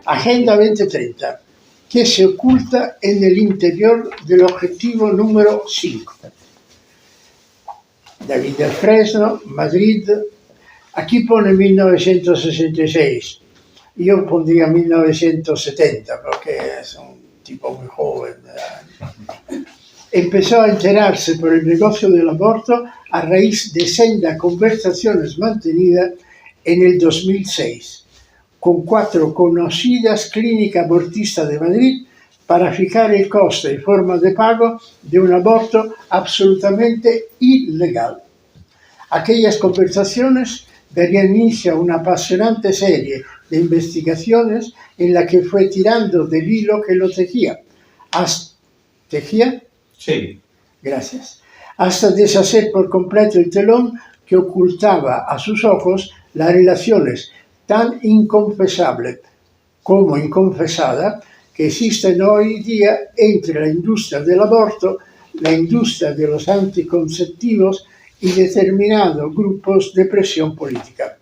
Agenda 2030, que se oculta en el interior del objetivo número 5. David del Fresno, Madrid. Aquí pone 1966. Yo pondría 1970 porque es un tipo muy joven. Empezó a enterarse por el negocio del aborto a raíz de sendas conversaciones mantenidas en el 2006 con 4 conocidas clínicas abortistas de Madrid para fijar el coste y forma de pago de un aborto absolutamente ilegal. Aquellas conversaciones darían inicio a una apasionante serie de investigaciones en la que fue tirando del hilo que lo tejía. ¿Tejía? Sí. Gracias. Hasta deshacer por completo el telón que ocultaba a sus ojos las relaciones tan inconfesables como inconfesadas que existen hoy día entre la industria del aborto, la industria de los anticonceptivos y determinados grupos de presión política.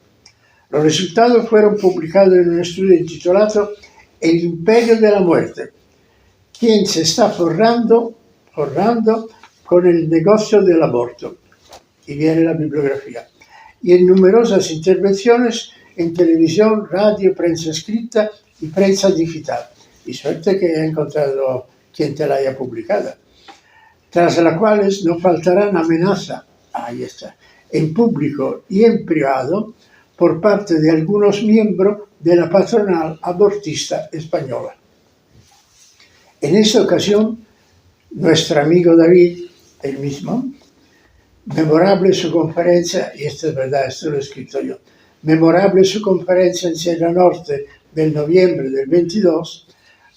Los resultados fueron publicados en un estudio intitulado El imperio de la muerte. ¿Quién se está forrando con el negocio del aborto? Y viene la bibliografía. Y en numerosas intervenciones en televisión, radio, prensa escrita y prensa digital. Y suerte que he encontrado quien te la haya publicada. Tras las cuales no faltarán amenazas, ahí está, en público y en privado, por parte de algunos miembros de la patronal abortista española. En esta ocasión, nuestro amigo David, el mismo, memorable su conferencia, y esto es verdad, esto lo he escrito yo, memorable su conferencia en Sierra Norte del noviembre del 22,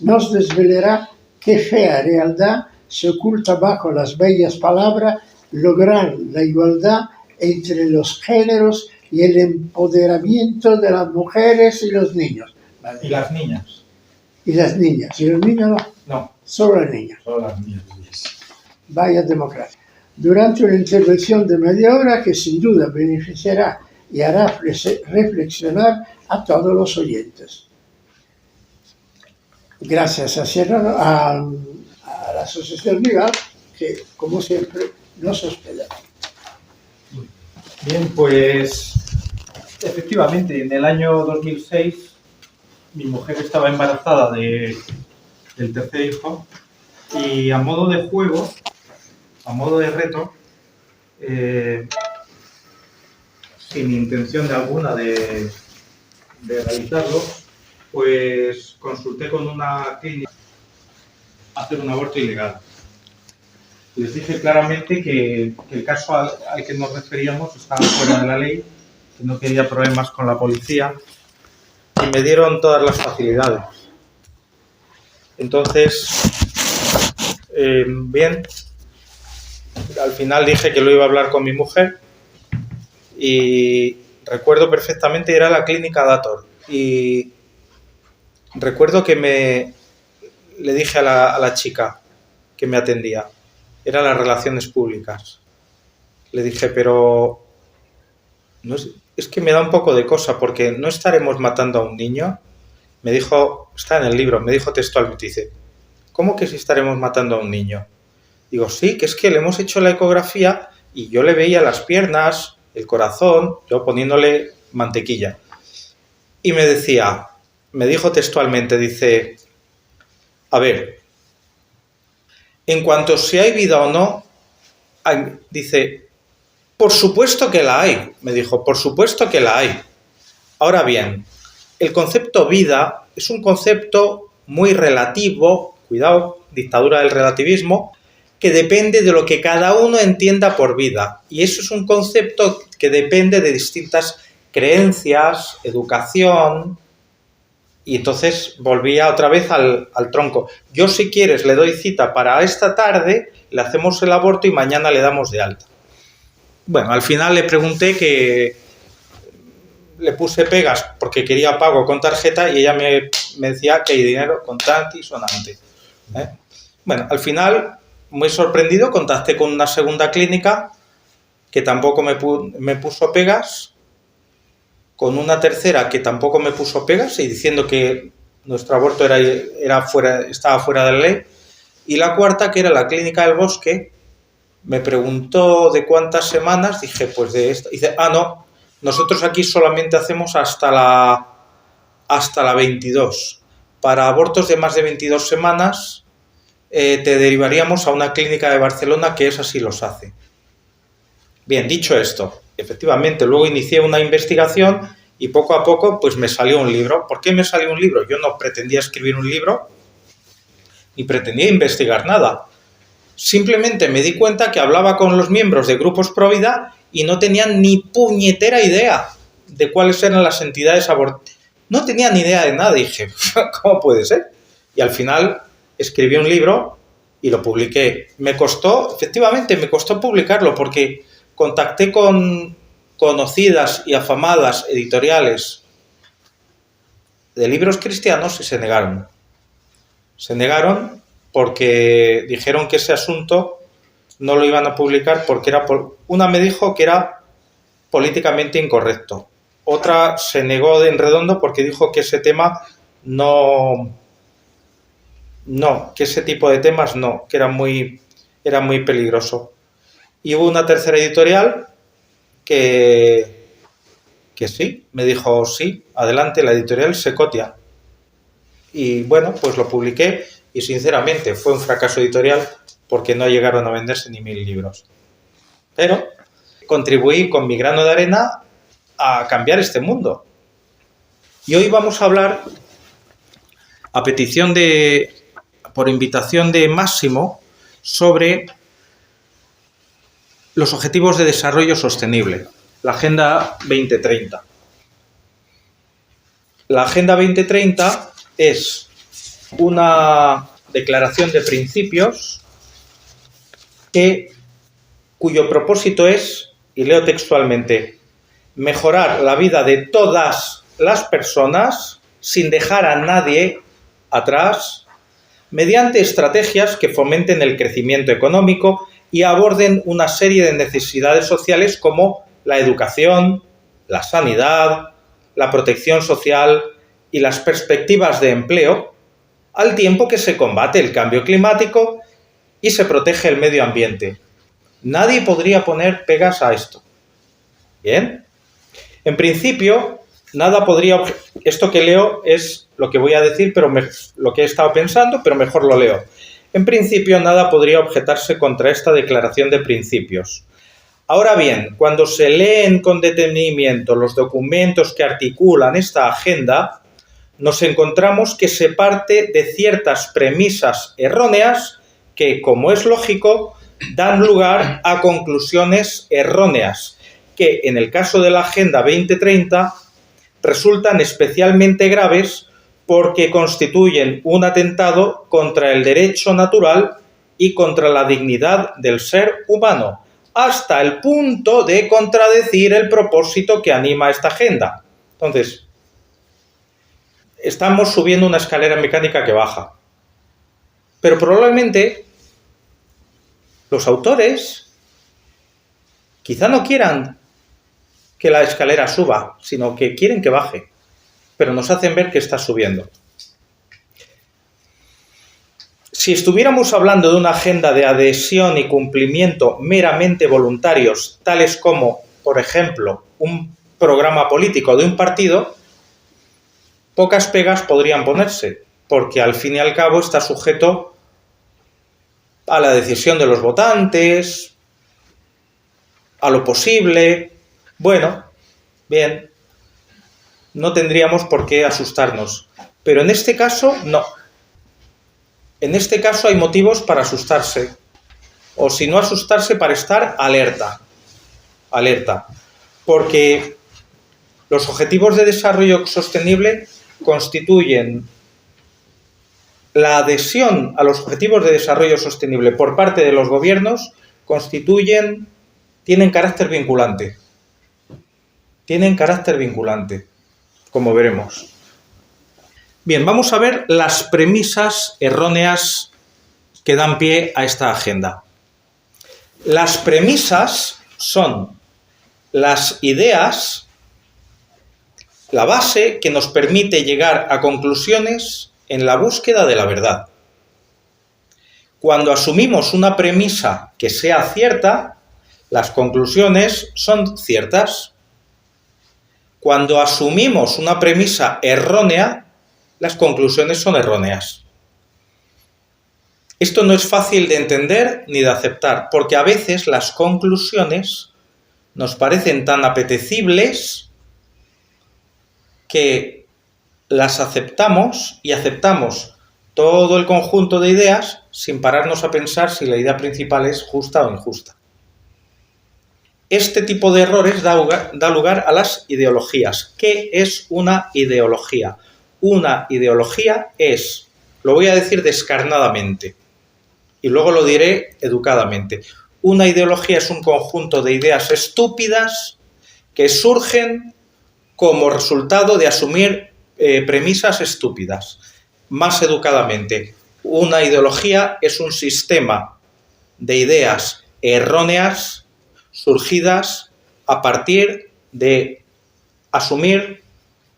nos desvelará qué fea realidad se oculta bajo las bellas palabras lograr la igualdad entre los géneros y el empoderamiento de las mujeres y los niños. ¿Vale? Y las niñas. Y las niñas. ¿Y los niños no? No. Solo las niñas. Solo las niñas. Vaya democracia. Durante una intervención de media hora que sin duda beneficiará y hará reflexionar a todos los oyentes. Gracias a la Asociación Rival, que como siempre nos hospeda. Bien, pues efectivamente, en el año 2006 mi mujer estaba embarazada del tercer hijo y a modo de juego, a modo de reto, sin intención de alguna de realizarlo, pues consulté con una clínica hacer un aborto ilegal. Les dije claramente que el caso al que nos referíamos estaba fuera de la ley, que no quería problemas con la policía y me dieron todas las facilidades. Entonces, bien, al final dije que lo iba a hablar con mi mujer y recuerdo perfectamente, era la clínica Dator y recuerdo que le dije a la chica que me atendía, era las relaciones públicas. Le dije, pero no es que me da un poco de cosa porque no estaremos matando a un niño. Me dijo, está en el libro, me dijo textualmente, dice, ¿cómo que si estaremos matando a un niño? Digo, sí, que es que le hemos hecho la ecografía y yo le veía las piernas, el corazón, yo poniéndole mantequilla. Y me dijo textualmente, dice, a ver, en cuanto si hay vida o no, dice, por supuesto que la hay, me dijo, por supuesto que la hay. Ahora bien, el concepto vida es un concepto muy relativo, cuidado, dictadura del relativismo, que depende de lo que cada uno entienda por vida. Y eso es un concepto que depende de distintas creencias, educación. Y entonces volvía otra vez al tronco. Yo, si quieres, le doy cita para esta tarde, le hacemos el aborto y mañana le damos de alta. Bueno, al final le pregunté que le puse pegas porque quería pago con tarjeta y ella me decía que hay dinero contante y sonante. Bueno, al final, muy sorprendido, contacté con una segunda clínica que tampoco me puso pegas, con una tercera que tampoco me puso pegas y diciendo que nuestro aborto estaba fuera de la ley. Y la cuarta, que era la Clínica del Bosque, me preguntó de cuántas semanas, dije, pues de esta. Dice, no, nosotros aquí solamente hacemos hasta la 22. Para abortos de más de 22 semanas te derivaríamos a una clínica de Barcelona que esa sí los hace. Bien, dicho esto, efectivamente, luego inicié una investigación y poco a poco pues me salió un libro. ¿Por qué me salió un libro? Yo no pretendía escribir un libro ni pretendía investigar nada. Simplemente me di cuenta que hablaba con los miembros de grupos pro vida y no tenían ni puñetera idea de cuáles eran las entidades abortistas. No tenía ni idea de nada. Dije, ¿cómo puede ser? Y al final escribí un libro y lo publiqué. Efectivamente, me costó publicarlo porque contacté con conocidas y afamadas editoriales de libros cristianos y se negaron. Se negaron porque dijeron que ese asunto no lo iban a publicar porque una me dijo que era políticamente incorrecto. Otra se negó de en redondo porque dijo que ese tema que ese tipo de temas no, que era muy peligroso. Y hubo una tercera editorial que sí, me dijo, sí, adelante, la editorial Secotia. Y bueno, pues lo publiqué y sinceramente fue un fracaso editorial porque no llegaron a venderse ni 1000 libros. Pero contribuí con mi grano de arena a cambiar este mundo. Y hoy vamos a hablar, por invitación de Máximo, sobre los Objetivos de Desarrollo Sostenible, la Agenda 2030. La Agenda 2030 es una declaración de principios cuyo propósito es, y leo textualmente, mejorar la vida de todas las personas sin dejar a nadie atrás, mediante estrategias que fomenten el crecimiento económico y aborden una serie de necesidades sociales como la educación, la sanidad, la protección social y las perspectivas de empleo, al tiempo que se combate el cambio climático y se protege el medio ambiente. Nadie podría poner pegas a esto. ¿Bien? En principio, esto que leo es lo que voy a decir, pero lo que he estado pensando, pero mejor lo leo. En principio, nada podría objetarse contra esta declaración de principios. Ahora bien, cuando se leen con detenimiento los documentos que articulan esta agenda, nos encontramos que se parte de ciertas premisas erróneas que, como es lógico, dan lugar a conclusiones erróneas, que en el caso de la Agenda 2030 resultan especialmente graves porque constituyen un atentado contra el derecho natural y contra la dignidad del ser humano, hasta el punto de contradecir el propósito que anima esta agenda. Entonces, estamos subiendo una escalera mecánica que baja. Pero probablemente los autores quizá no quieran que la escalera suba, sino que quieren que baje, pero nos hacen ver que está subiendo. Si estuviéramos hablando de una agenda de adhesión y cumplimiento meramente voluntarios, tales como, por ejemplo, un programa político de un partido, pocas pegas podrían ponerse, porque al fin y al cabo está sujeto a la decisión de los votantes, a lo posible. Bueno, bien, no tendríamos por qué asustarnos. Pero en este caso, no. En este caso hay motivos para asustarse. O si no asustarse, para estar alerta. Alerta. Porque los Objetivos de Desarrollo Sostenible constituyen la adhesión a los Objetivos de Desarrollo Sostenible por parte de los gobiernos, tienen carácter vinculante. Tienen carácter vinculante, como veremos. Bien, vamos a ver las premisas erróneas que dan pie a esta agenda. Las premisas son las ideas la base que nos permite llegar a conclusiones en la búsqueda de la verdad. Cuando asumimos una premisa que sea cierta, las conclusiones son ciertas. Cuando asumimos una premisa errónea, las conclusiones son erróneas. Esto no es fácil de entender ni de aceptar, porque a veces las conclusiones nos parecen tan apetecibles que las aceptamos y aceptamos todo el conjunto de ideas sin pararnos a pensar si la idea principal es justa o injusta. Este tipo de errores da lugar a las ideologías. ¿Qué es una ideología? Una ideología es, lo voy a decir descarnadamente, y luego lo diré educadamente. Una ideología es un conjunto de ideas estúpidas que surgen como resultado de asumir premisas estúpidas. Más educadamente, una ideología es un sistema de ideas erróneas surgidas a partir de asumir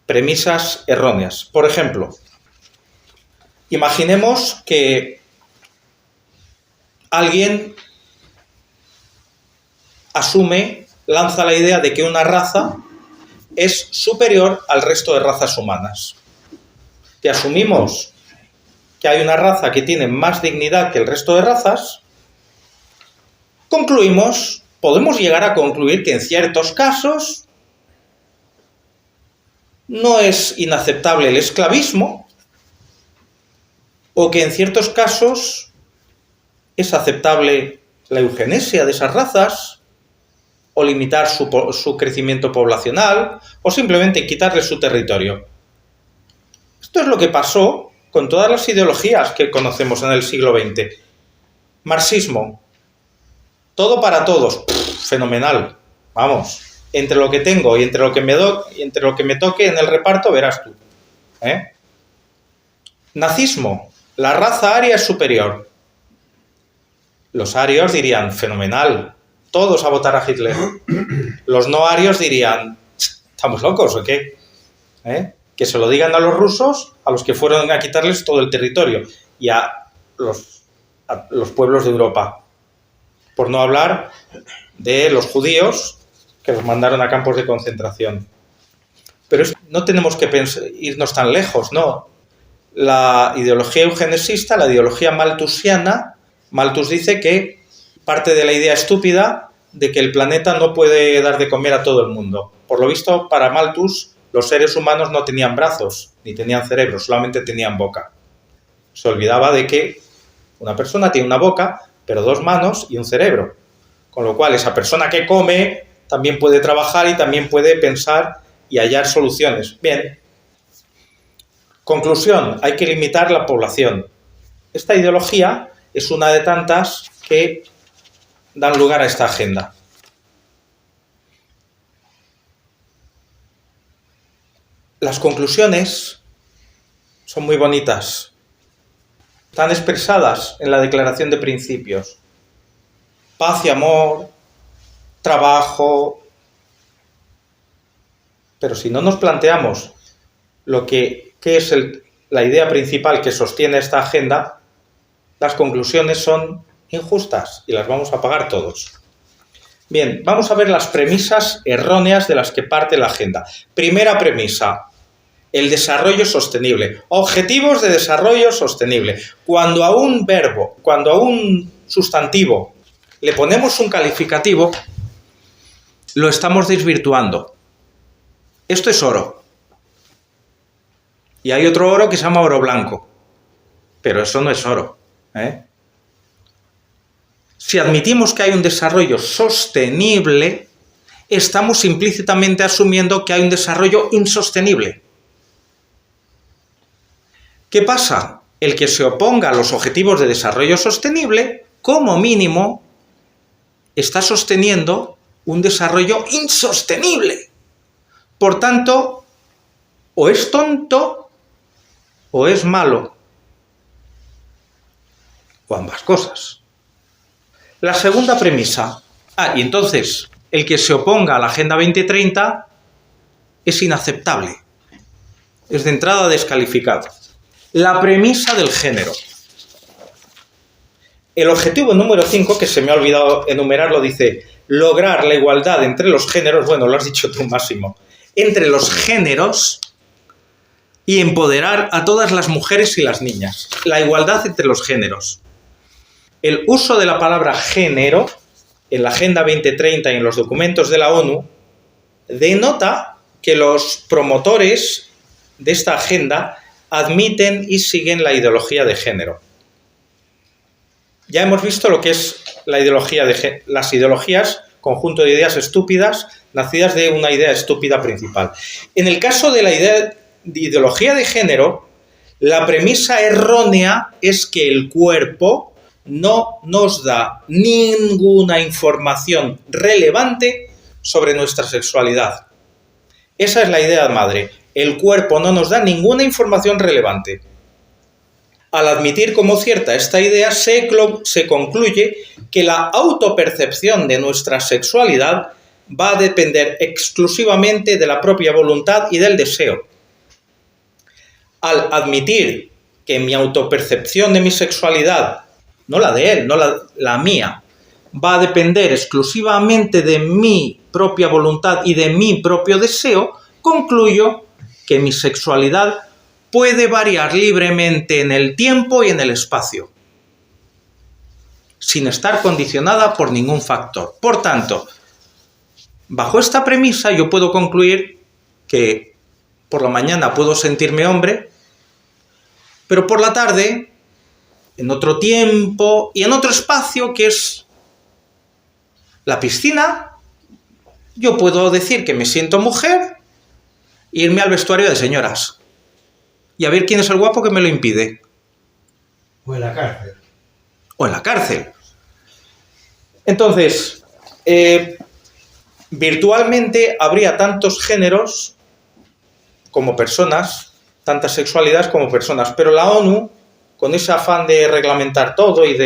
premisas erróneas. Por ejemplo, imaginemos que alguien lanza la idea de que una raza es superior al resto de razas humanas. Que asumimos que hay una raza que tiene más dignidad que el resto de razas, podemos llegar a concluir que en ciertos casos no es inaceptable el esclavismo, o que en ciertos casos es aceptable la eugenesia de esas razas, o limitar su crecimiento poblacional, o simplemente quitarles su territorio. Esto es lo que pasó con todas las ideologías que conocemos en el siglo XX. Marxismo, todo para todos, fenomenal, vamos, entre lo que tengo y entre lo que me toque en el reparto verás tú. Nazismo, la raza aria es superior. Los arios dirían, fenomenal, todos a votar a Hitler. Los no arios dirían, ¿estamos locos o qué? Que se lo digan a los rusos, a los que fueron a quitarles todo el territorio, y a los pueblos de Europa. Por no hablar de los judíos, que los mandaron a campos de concentración. Pero no tenemos que irnos tan lejos, ¿no? La ideología eugenesista, la ideología malthusiana, Malthus dice que parte de la idea estúpida de que el planeta no puede dar de comer a todo el mundo. Por lo visto, para Malthus, los seres humanos no tenían brazos, ni tenían cerebro, solamente tenían boca. Se olvidaba de que una persona tiene una boca, pero 2 manos y un cerebro. Con lo cual, esa persona que come también puede trabajar y también puede pensar y hallar soluciones. Bien. Conclusión, hay que limitar la población. Esta ideología es una de tantas que dan lugar a esta agenda. Las conclusiones son muy bonitas. Están expresadas en la Declaración de Principios. Paz y amor, trabajo. Pero si no nos planteamos qué es la idea principal que sostiene esta agenda, las conclusiones son injustas y las vamos a pagar todos. Bien, vamos a ver las premisas erróneas de las que parte la agenda. Primera premisa, el desarrollo sostenible. Objetivos de desarrollo sostenible. Cuando a un verbo, cuando a un sustantivo le ponemos un calificativo, lo estamos desvirtuando. Esto es oro. Y hay otro oro que se llama oro blanco. Pero eso no es oro. Si admitimos que hay un desarrollo sostenible, estamos implícitamente asumiendo que hay un desarrollo insostenible. ¿Qué pasa? El que se oponga a los objetivos de desarrollo sostenible, como mínimo, está sosteniendo un desarrollo insostenible. Por tanto, o es tonto o es malo. O ambas cosas. La segunda premisa. Y entonces, el que se oponga a la Agenda 2030 es inaceptable. es de entrada descalificado. La premisa del género. El objetivo número 5, que se me ha olvidado enumerarlo, dice lograr la igualdad entre los géneros, bueno, lo has dicho tú, Máximo, entre los géneros y empoderar a todas las mujeres y las niñas. La igualdad entre los géneros. El uso de la palabra género en la Agenda 2030 y en los documentos de la ONU denota que los promotores de esta agenda admiten y siguen la ideología de género. Ya hemos visto lo que es la ideología de las ideologías, conjunto de ideas estúpidas, nacidas de una idea estúpida principal. En el caso de la ideología de género, la premisa errónea es que el cuerpo no nos da ninguna información relevante sobre nuestra sexualidad. Esa es la idea madre. El cuerpo no nos da ninguna información relevante. Al admitir como cierta esta idea, se concluye que la autopercepción de nuestra sexualidad va a depender exclusivamente de la propia voluntad y del deseo. Al admitir que mi autopercepción de mi sexualidad, no la de él, no la mía, va a depender exclusivamente de mi propia voluntad y de mi propio deseo, concluyo que mi sexualidad puede variar libremente en el tiempo y en el espacio, sin estar condicionada por ningún factor. Por tanto, bajo esta premisa yo puedo concluir que por la mañana puedo sentirme hombre, pero por la tarde, en otro tiempo y en otro espacio que es la piscina, yo puedo decir que me siento mujer e irme al vestuario de señoras. Y a ver quién es el guapo que me lo impide. O en la cárcel. O en la cárcel. Entonces, virtualmente habría tantos géneros como personas, tantas sexualidades como personas, pero la ONU, con ese afán de reglamentar todo y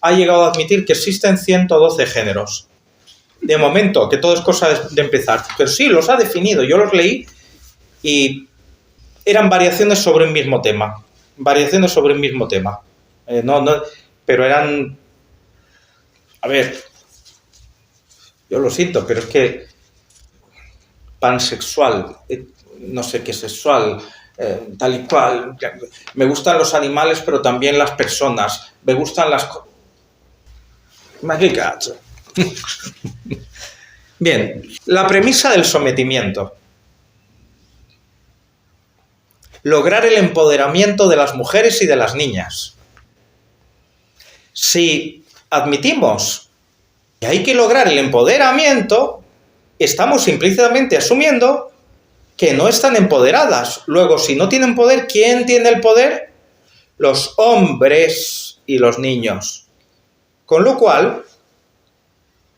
ha llegado a admitir que existen 112 géneros. De momento, que todo es cosa de empezar. Pero sí, los ha definido. Yo los leí y eran variaciones sobre un mismo tema. Variaciones sobre un mismo tema. Pero eran... A ver, yo lo siento, pero es que pansexual, no sé qué sexual, tal y cual. Me gustan los animales, pero también las personas. Me gustan las... Bien, la premisa del sometimiento. Lograr el empoderamiento de las mujeres y de las niñas. Si admitimos que hay que lograr el empoderamiento, estamos implícitamente asumiendo que no están empoderadas. Luego, si no tienen poder, ¿quién tiene el poder? Los hombres y los niños. Con lo cual,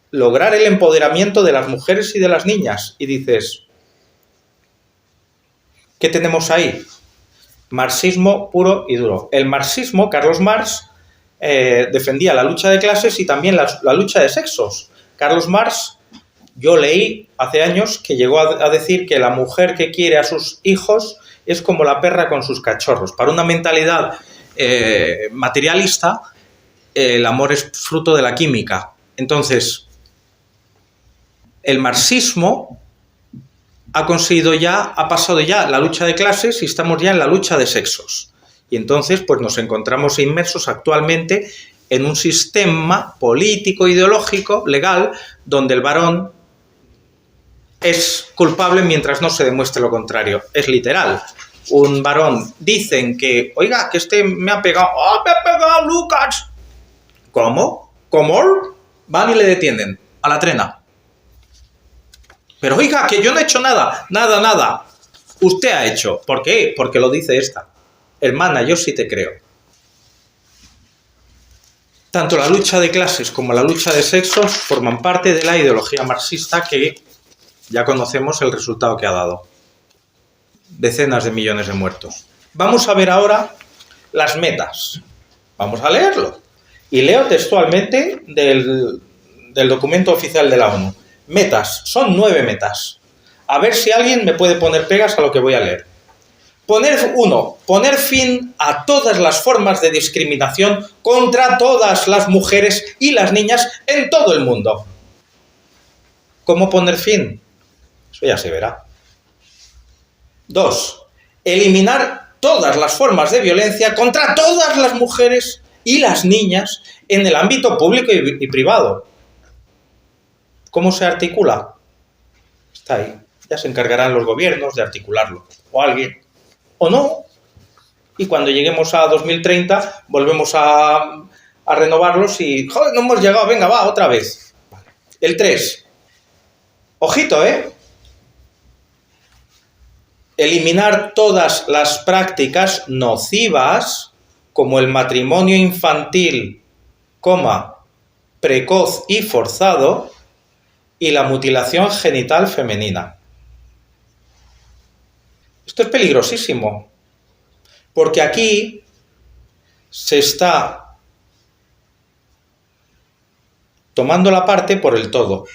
lograr el empoderamiento de las mujeres y de las niñas. Y dices, ¿qué tenemos ahí? Marxismo puro y duro. El marxismo, Carlos Marx, defendía la lucha de clases y también la lucha de sexos. Carlos Marx, yo leí hace años que llegó a decir que la mujer que quiere a sus hijos es como la perra con sus cachorros. Para una mentalidad materialista, el amor es fruto de la química. Entonces, el marxismo ha pasado ya la lucha de clases y estamos ya en la lucha de sexos. Y entonces, pues nos encontramos inmersos actualmente en un sistema político, ideológico, legal, donde el varón es culpable mientras no se demuestre lo contrario. Es literal. Un varón dicen que, oiga, que este me ha pegado. ¡Oh, me ha pegado Lucas! ¿Cómo? ¿Cómo? Van y le detienen a la trena. Pero oiga, que yo no he hecho nada. Nada. Usted ha hecho. ¿Por qué? Porque lo dice esta. Hermana, yo sí te creo. Tanto la lucha de clases como la lucha de sexos forman parte de la ideología marxista que ya conocemos el resultado que ha dado. Decenas de millones de muertos. Vamos a ver ahora las metas. Vamos a leerlo. Y leo textualmente del documento oficial de la ONU. Metas. Son 9 metas. A ver si alguien me puede poner pegas a lo que voy a leer. Poner fin a todas las formas de discriminación contra todas las mujeres y las niñas en todo el mundo. ¿Cómo poner fin? Eso ya se verá. 2. Eliminar todas las formas de violencia contra todas las mujeres y las niñas en el ámbito público y privado. ¿Cómo se articula? Está ahí. Ya se encargarán los gobiernos de articularlo. O alguien. O no. Y cuando lleguemos a 2030, volvemos a renovarlos y... ¡Joder, no hemos llegado! Venga, va, otra vez. Vale. El 3. Ojito, eliminar todas las prácticas nocivas, como el matrimonio infantil, precoz y forzado, y la mutilación genital femenina. Esto es peligrosísimo, porque aquí se está tomando la parte por el todo.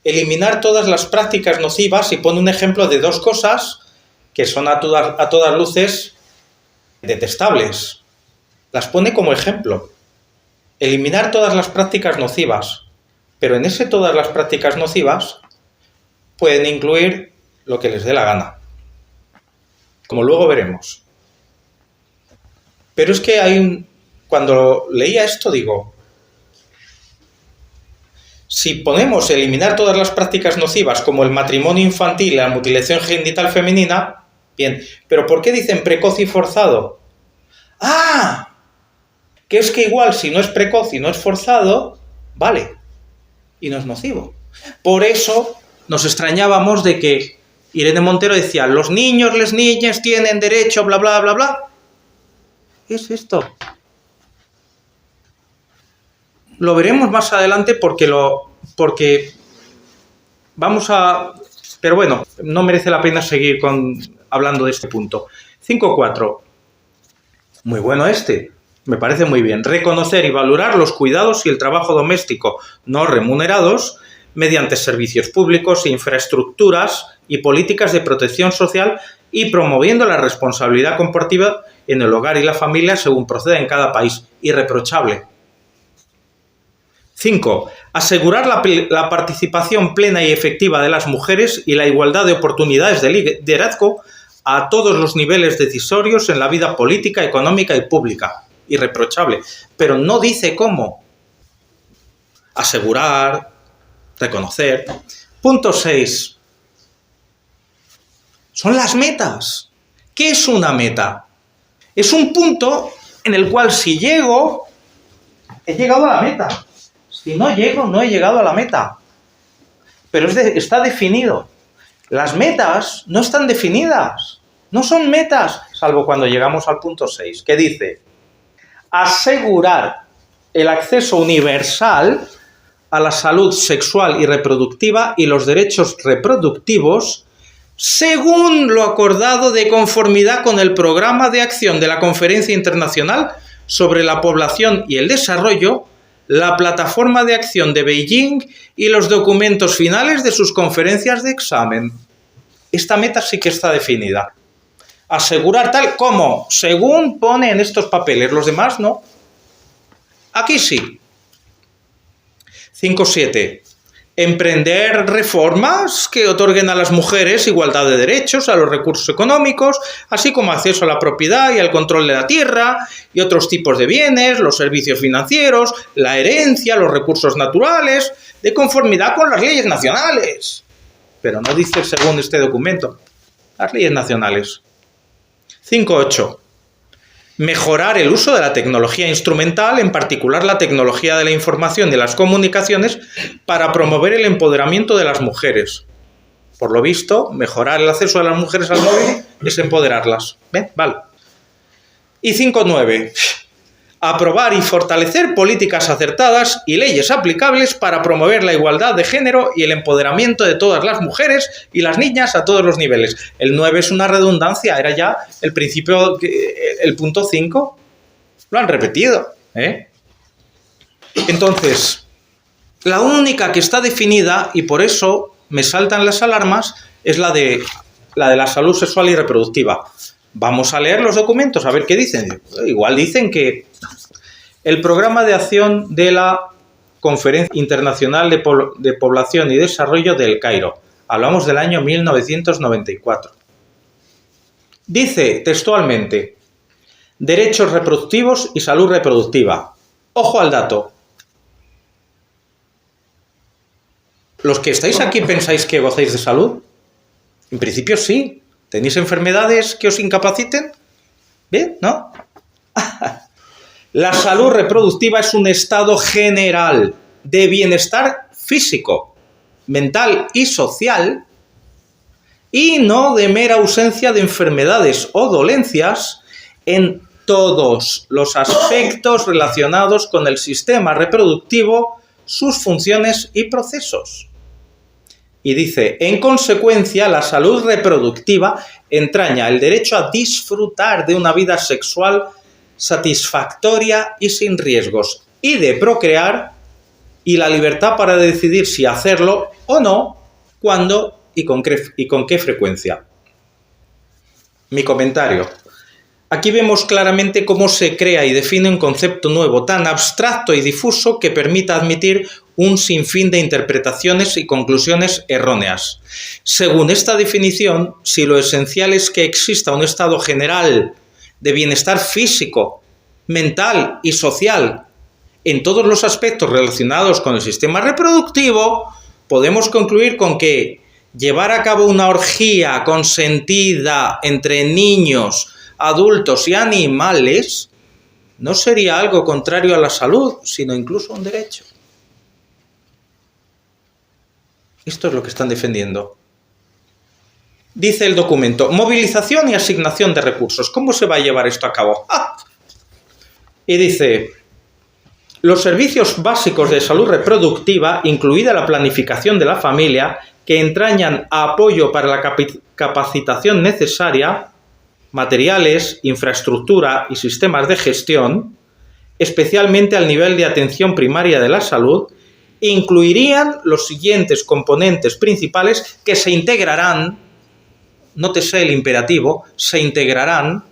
Eliminar todas las prácticas nocivas, y pone un ejemplo de 2 cosas que son a todas luces detestables. Las pone como ejemplo. Eliminar todas las prácticas nocivas. Pero en ese todas las prácticas nocivas pueden incluir lo que les dé la gana. Como luego veremos. Pero es que cuando leía esto digo, si ponemos eliminar todas las prácticas nocivas como el matrimonio infantil y la mutilación genital femenina, bien, pero ¿por qué dicen precoz y forzado? ¡Ah! Que es que igual si no es precoz y no es forzado, vale, y no es nocivo. Por eso nos extrañábamos de que Irene Montero decía, los niños, las niñas tienen derecho, bla, bla, bla, bla. ¿Qué es esto? Lo veremos más adelante porque vamos a... Pero bueno, no merece la pena seguir hablando de este punto. 5.4. Muy bueno me parece muy bien. Reconocer y valorar los cuidados y el trabajo doméstico no remunerados mediante servicios públicos, infraestructuras y políticas de protección social y promoviendo la responsabilidad compartida en el hogar y la familia según proceda en cada país. Irreprochable. 5. Asegurar la participación plena y efectiva de las mujeres y la igualdad de oportunidades de liderazgo a todos los niveles decisorios en la vida política, económica y pública. Irreprochable. Pero no dice cómo. Asegurar, reconocer. Punto 6. Son las metas. ¿Qué es una meta? Es un punto en el cual si llego, he llegado a la meta. Si no llego, no he llegado a la meta. Pero está definido. Las metas no están definidas. No son metas, salvo cuando llegamos al punto 6, que dice asegurar el acceso universal a la salud sexual y reproductiva y los derechos reproductivos según lo acordado de conformidad con el Programa de Acción de la Conferencia Internacional sobre la Población y el Desarrollo, la Plataforma de Acción de Beijing y los documentos finales de sus conferencias de examen. Esta meta sí que está definida. Asegurar tal como, según pone en estos papeles, los demás no. Aquí sí. 5.7. Emprender reformas que otorguen a las mujeres igualdad de derechos a los recursos económicos, así como acceso a la propiedad y al control de la tierra y otros tipos de bienes, los servicios financieros, la herencia, los recursos naturales, de conformidad con las leyes nacionales. Pero no dice según este documento, las leyes nacionales. 5.8. Mejorar el uso de la tecnología instrumental, en particular la tecnología de la información y las comunicaciones, para promover el empoderamiento de las mujeres. Por lo visto, mejorar el acceso de las mujeres al móvil es empoderarlas. ¿Ven? Vale. Y 5.9. Aprobar y fortalecer políticas acertadas y leyes aplicables para promover la igualdad de género y el empoderamiento de todas las mujeres y las niñas a todos los niveles. El 9 es una redundancia, era ya el principio, el punto 5. Lo han repetido, Entonces, la única que está definida, y por eso me saltan las alarmas, es la de la salud sexual y reproductiva. Vamos a leer los documentos, a ver qué dicen. Igual dicen que el programa de acción de la Conferencia Internacional de Población y Desarrollo del Cairo. Hablamos del año 1994. Dice textualmente, derechos reproductivos y salud reproductiva. Ojo al dato. ¿Los que estáis aquí pensáis que gozáis de salud? En principio sí. ¿Tenéis enfermedades que os incapaciten? ¿Bien? ¿No? La salud reproductiva es un estado general de bienestar físico, mental y social y no de mera ausencia de enfermedades o dolencias en todos los aspectos relacionados con el sistema reproductivo, sus funciones y procesos. Y dice, en consecuencia, la salud reproductiva entraña el derecho a disfrutar de una vida sexual satisfactoria y sin riesgos, y de procrear, y la libertad para decidir si hacerlo o no, cuándo y con qué frecuencia. Mi comentario. Aquí vemos claramente cómo se crea y define un concepto nuevo tan abstracto y difuso que permita admitir un sinfín de interpretaciones y conclusiones erróneas. Según esta definición, si lo esencial es que exista un estado general de bienestar físico, mental y social en todos los aspectos relacionados con el sistema reproductivo, podemos concluir con que llevar a cabo una orgía consentida entre niños, adultos y animales no sería algo contrario a la salud, sino incluso un derecho. Esto es lo que están defendiendo. Dice el documento, movilización y asignación de recursos. ¿Cómo se va a llevar esto a cabo? ¡Ah! Y dice, los servicios básicos de salud reproductiva, incluida la planificación de la familia, que entrañan apoyo para la capacitación necesaria, materiales, infraestructura y sistemas de gestión, especialmente al nivel de atención primaria de la salud, incluirían los siguientes componentes principales que se integrarán, nótese el imperativo, se integrarán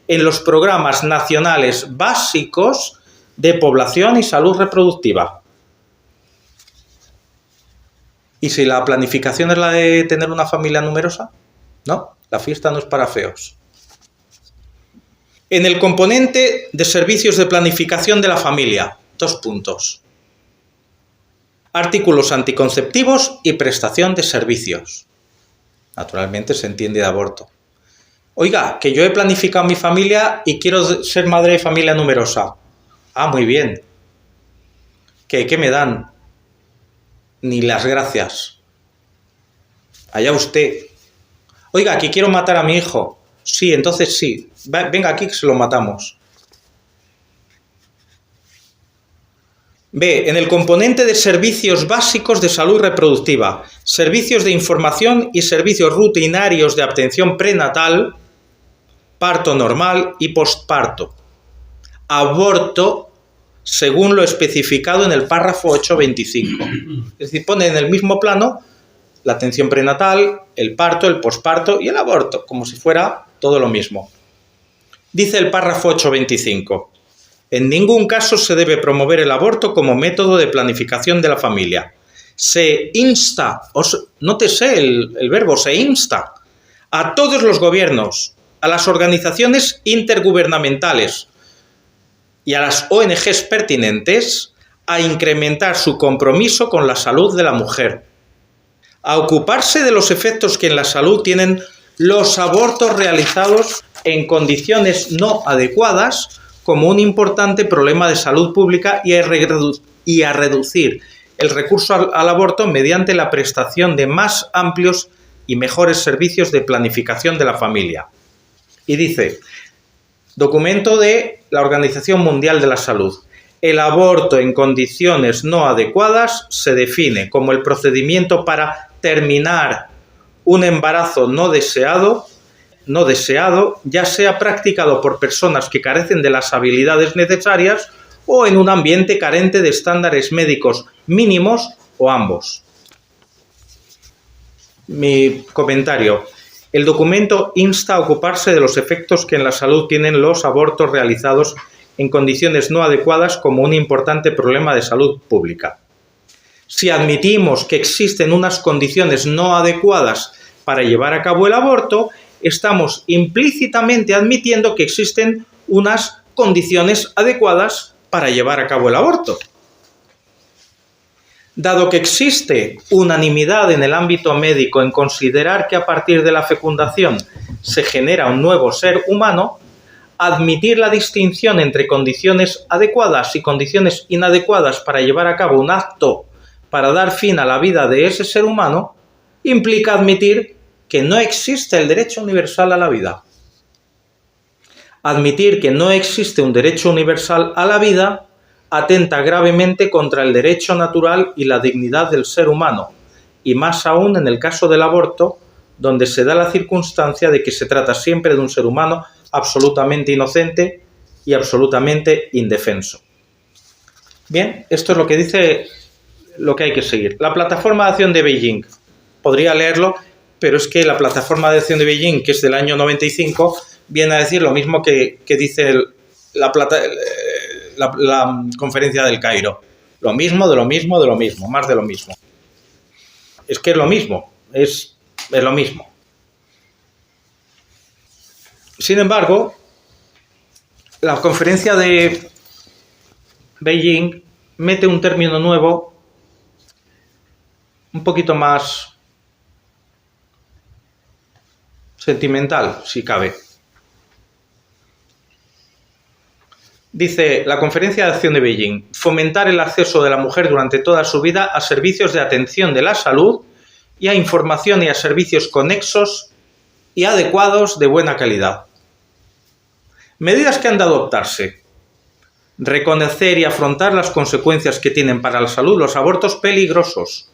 en los programas nacionales básicos de población y salud reproductiva. ¿Y si la planificación es la de tener una familia numerosa? No, la fiesta no es para feos. En el componente de servicios de planificación de la familia, 2 puntos. Artículos anticonceptivos y prestación de servicios. Naturalmente se entiende de aborto. Oiga, que yo he planificado mi familia y quiero ser madre de familia numerosa. Ah, muy bien. ¿Qué me dan? Ni las gracias. Allá usted. Oiga, que quiero matar a mi hijo. Sí, entonces sí. Venga aquí que se lo matamos. B. En el componente de servicios básicos de salud reproductiva, servicios de información y servicios rutinarios de atención prenatal, parto normal y posparto. Aborto, según lo especificado en el párrafo 8.25. Es decir, pone en el mismo plano la atención prenatal, el parto, el posparto y el aborto, como si fuera todo lo mismo. Dice el párrafo 8.25. En ningún caso se debe promover el aborto como método de planificación de la familia. Se insta, nótese el verbo, se insta a todos los gobiernos, a las organizaciones intergubernamentales y a las ONGs pertinentes a incrementar su compromiso con la salud de la mujer, a ocuparse de los efectos que en la salud tienen los abortos realizados en condiciones no adecuadas como un importante problema de salud pública y a reducir el recurso al aborto mediante la prestación de más amplios y mejores servicios de planificación de la familia. Y dice, documento de la Organización Mundial de la Salud. El aborto en condiciones no adecuadas se define como el procedimiento para terminar un embarazo no deseado, ya sea practicado por personas que carecen de las habilidades necesarias o en un ambiente carente de estándares médicos mínimos o ambos. Mi comentario. El documento insta a ocuparse de los efectos que en la salud tienen los abortos realizados en condiciones no adecuadas como un importante problema de salud pública. Si admitimos que existen unas condiciones no adecuadas para llevar a cabo el aborto, estamos implícitamente admitiendo que existen unas condiciones adecuadas para llevar a cabo el aborto. Dado que existe unanimidad en el ámbito médico en considerar que a partir de la fecundación se genera un nuevo ser humano, admitir la distinción entre condiciones adecuadas y condiciones inadecuadas para llevar a cabo un acto para dar fin a la vida de ese ser humano implica admitir que no existe el derecho universal a la vida. Admitir que no existe un derecho universal a la vida atenta gravemente contra el derecho natural y la dignidad del ser humano, y más aún en el caso del aborto, donde se da la circunstancia de que se trata siempre de un ser humano absolutamente inocente y absolutamente indefenso. Bien, esto es lo que dice lo que hay que seguir. La plataforma de acción de Beijing, podría leerlo, pero es que la plataforma de acción de Beijing, que es del año 95, viene a decir lo mismo que dice la conferencia del Cairo. Lo mismo, de lo mismo, de lo mismo, más de lo mismo. Es que es lo mismo, es lo mismo. Sin embargo, la conferencia de Beijing mete un término nuevo, un poquito más sentimental, si cabe. Dice la Conferencia de Acción de Beijing: fomentar el acceso de la mujer durante toda su vida a servicios de atención de la salud y a información y a servicios conexos y adecuados de buena calidad. Medidas que han de adoptarse: reconocer y afrontar las consecuencias que tienen para la salud los abortos peligrosos,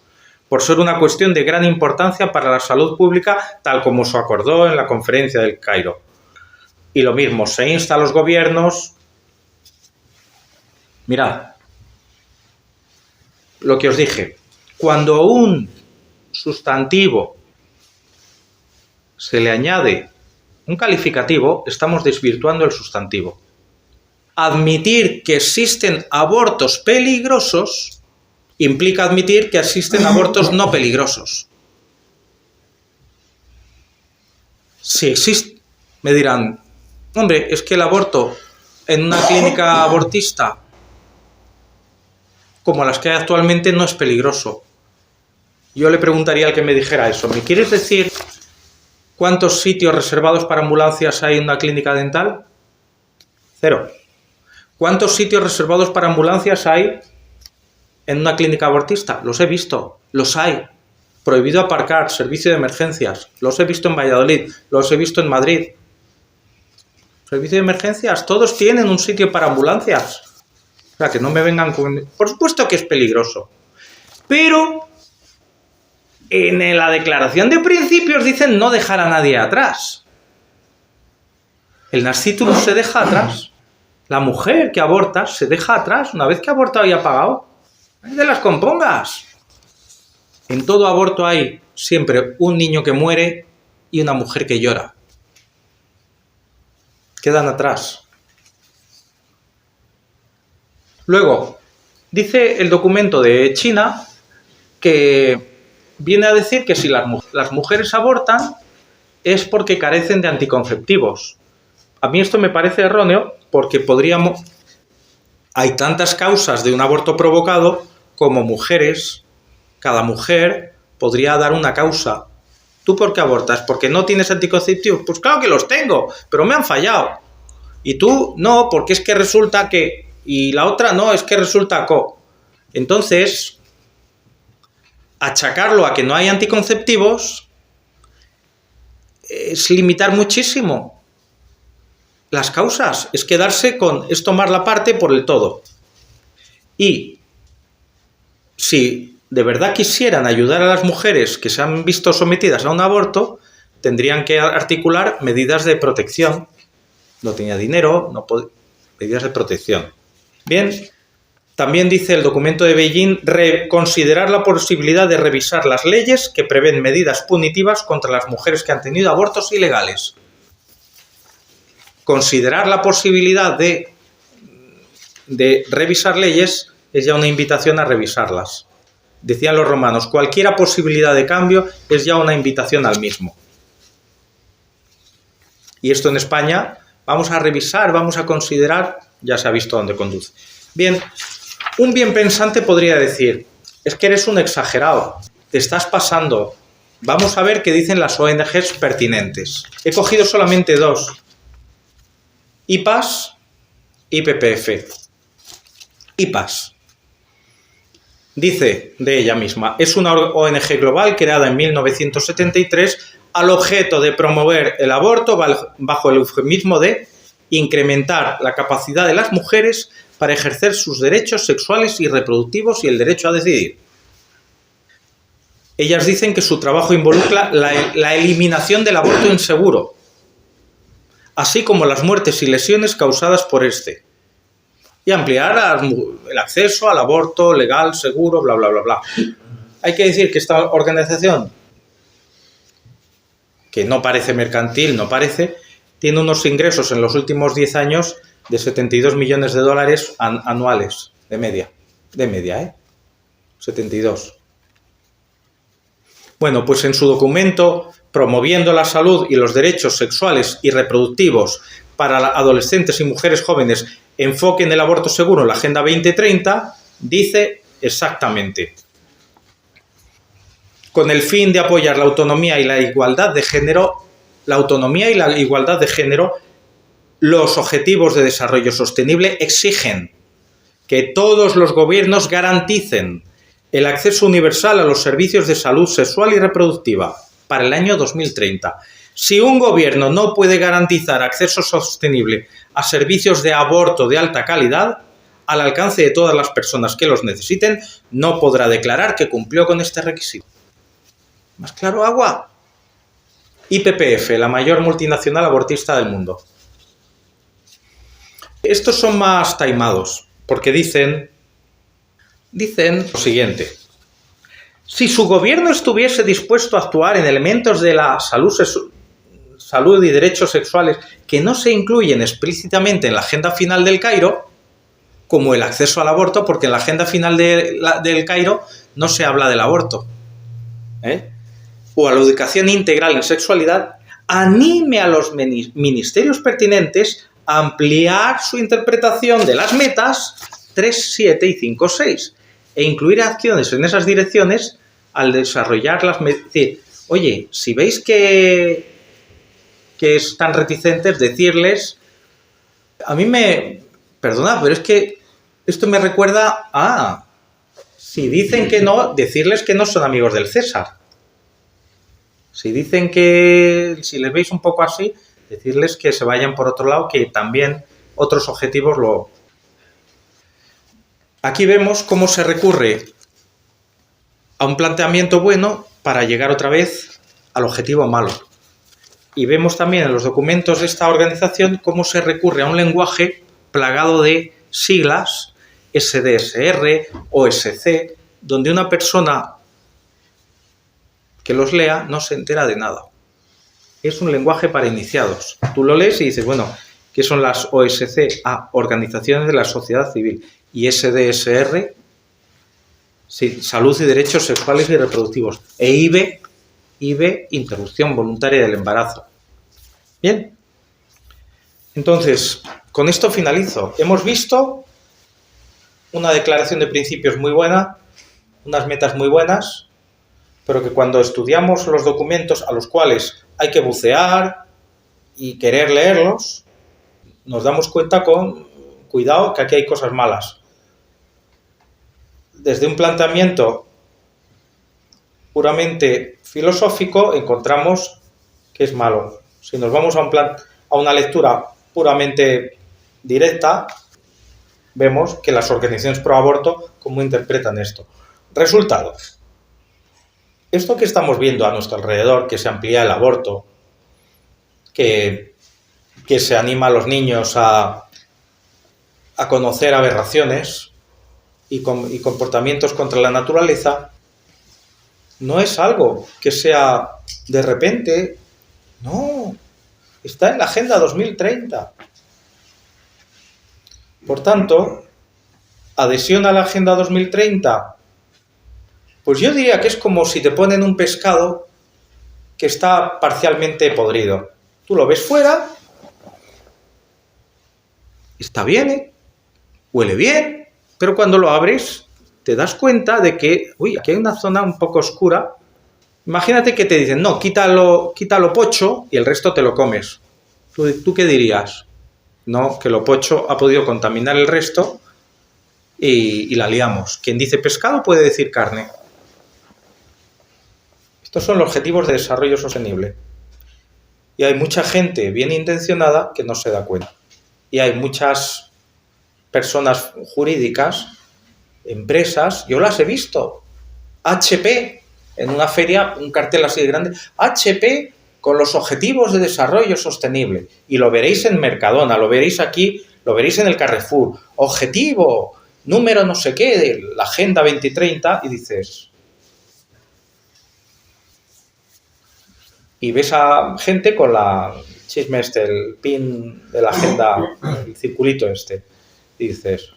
por ser una cuestión de gran importancia para la salud pública, tal como se acordó en la Conferencia del Cairo. Y lo mismo, se insta a los gobiernos. Mirad, lo que os dije, cuando un sustantivo se le añade un calificativo, estamos desvirtuando el sustantivo. Admitir que existen abortos peligrosos implica admitir que existen abortos no peligrosos. Si existe, me dirán, hombre, es que el aborto en una clínica abortista como las que hay actualmente no es peligroso. Yo le preguntaría al que me dijera eso: ¿me quieres decir cuántos sitios reservados para ambulancias hay en una clínica dental? 0. ¿Cuántos sitios reservados para ambulancias hay en una clínica abortista? Los he visto, los hay. Prohibido aparcar, servicio de emergencias, los he visto en Valladolid, los he visto en Madrid. Servicio de emergencias, todos tienen un sitio para ambulancias. O sea, que no me vengan con... Por supuesto que es peligroso. Pero en la declaración de principios dicen no dejar a nadie atrás. El nascitur se deja atrás. La mujer que aborta se deja atrás una vez que ha abortado y ha pagado. ¡No te las compongas! En todo aborto hay siempre un niño que muere y una mujer que llora. Quedan atrás. Luego, dice el documento de China que viene a decir que si las mujeres abortan es porque carecen de anticonceptivos. A mí esto me parece erróneo porque hay tantas causas de un aborto provocado como mujeres. Cada mujer podría dar una causa. ¿Tú por qué abortas? ¿Porque no tienes anticonceptivos? Pues claro que los tengo, pero me han fallado. Y tú no, porque es que resulta que... Y la otra no, es que resulta que... Entonces, achacarlo a que no hay anticonceptivos es limitar muchísimo las causas. Es quedarse con... es tomar la parte por el todo. Y si de verdad quisieran ayudar a las mujeres que se han visto sometidas a un aborto, tendrían que articular medidas de protección. No tenía dinero, medidas de protección. Bien, También dice el documento de Beijing considerar la posibilidad de revisar las leyes que prevén medidas punitivas contra las mujeres que han tenido abortos ilegales. Considerar la posibilidad de revisar leyes es ya una invitación a revisarlas. Decían los romanos, cualquier posibilidad de cambio es ya una invitación al mismo. Y esto en España, vamos a revisar, vamos a considerar, ya se ha visto a dónde conduce. Bien, un bien pensante podría decir, es que eres un exagerado, te estás pasando. Vamos a ver qué dicen las ONGs pertinentes. He cogido solamente dos, IPAS y PPF. IPAS. Dice de ella misma, es una ONG global creada en 1973 al objeto de promover el aborto bajo el eufemismo de incrementar la capacidad de las mujeres para ejercer sus derechos sexuales y reproductivos y el derecho a decidir. Ellas dicen que su trabajo involucra la eliminación del aborto inseguro, así como las muertes y lesiones causadas por este, y ampliar el acceso al aborto legal, seguro, bla, bla, bla, bla. Hay que decir que esta organización, que no parece mercantil, tiene unos ingresos en los últimos 10 años de 72 millones de dólares anuales, de media, 72. Bueno, pues en su documento, promoviendo la salud y los derechos sexuales y reproductivos para adolescentes y mujeres jóvenes, enfoque en el aborto seguro en la Agenda 2030, dice exactamente: con el fin de apoyar la autonomía y la igualdad de género, los Objetivos de Desarrollo Sostenible exigen que todos los gobiernos garanticen el acceso universal a los servicios de salud sexual y reproductiva para el año 2030. Si un gobierno no puede garantizar acceso sostenible a servicios de aborto de alta calidad, al alcance de todas las personas que los necesiten, no podrá declarar que cumplió con este requisito. ¿Más claro, agua? IPPF, la mayor multinacional abortista del mundo. Estos son más taimados, porque dicen lo siguiente: si su gobierno estuviese dispuesto a actuar en elementos de la salud y derechos sexuales que no se incluyen explícitamente en la Agenda Final del Cairo, como el acceso al aborto, porque en la Agenda Final del Cairo no se habla del aborto, o a la educación integral en sexualidad, anime a los ministerios pertinentes a ampliar su interpretación de las metas 3, 7 y 5, 6 e incluir acciones en esas direcciones al desarrollar las medidas. Es decir, oye, si veis que están reticentes, decirles, a mí perdona, pero es que esto me recuerda a, si dicen que no, decirles que no son amigos del César. Si dicen que, si les veis un poco así, decirles que se vayan por otro lado, que también otros objetivos lo... Aquí vemos cómo se recurre a un planteamiento bueno para llegar otra vez al objetivo malo. Y vemos también en los documentos de esta organización cómo se recurre a un lenguaje plagado de siglas, SDSR, OSC, donde una persona que los lea no se entera de nada. Es un lenguaje para iniciados. Tú lo lees y dices, bueno, ¿qué son las OSC? Organizaciones de la Sociedad Civil. Y SDSR, sí, Salud y Derechos Sexuales y Reproductivos. E IVE, Interrupción Voluntaria del Embarazo. Bien. Entonces, con esto finalizo. Hemos visto una declaración de principios muy buena, unas metas muy buenas, pero que cuando estudiamos los documentos a los cuales hay que bucear y querer leerlos, nos damos cuenta con cuidado que aquí hay cosas malas. Desde un planteamiento puramente filosófico encontramos que es malo. Si nos vamos a una lectura puramente directa, vemos que las organizaciones pro aborto, ¿cómo interpretan esto? Resultado. Esto que estamos viendo a nuestro alrededor, que se amplía el aborto, que se anima a los niños a conocer aberraciones, y comportamientos contra la naturaleza, no es algo que sea de repente, no, está en la Agenda 2030. Por tanto, adhesión a la Agenda 2030, pues yo diría que es como si te ponen un pescado que está parcialmente podrido. Tú lo ves fuera, está bien, huele bien, pero cuando lo abres te das cuenta de que, aquí hay una zona un poco oscura. Imagínate que te dicen, no, quítalo pocho y el resto te lo comes. ¿Tú qué dirías? No, que lo pocho ha podido contaminar el resto y la liamos. Quien dice pescado puede decir carne. Estos son los objetivos de desarrollo sostenible. Y hay mucha gente bien intencionada que no se da cuenta. Y hay muchas personas jurídicas, empresas, yo las he visto. HP, en una feria, un cartel así de grande, HP con los objetivos de desarrollo sostenible. Y lo veréis en Mercadona, lo veréis aquí, lo veréis en el Carrefour. Objetivo, número no sé qué, de la Agenda 2030, y dices... Y ves a gente con la chisme el pin de la agenda, el circulito y dices,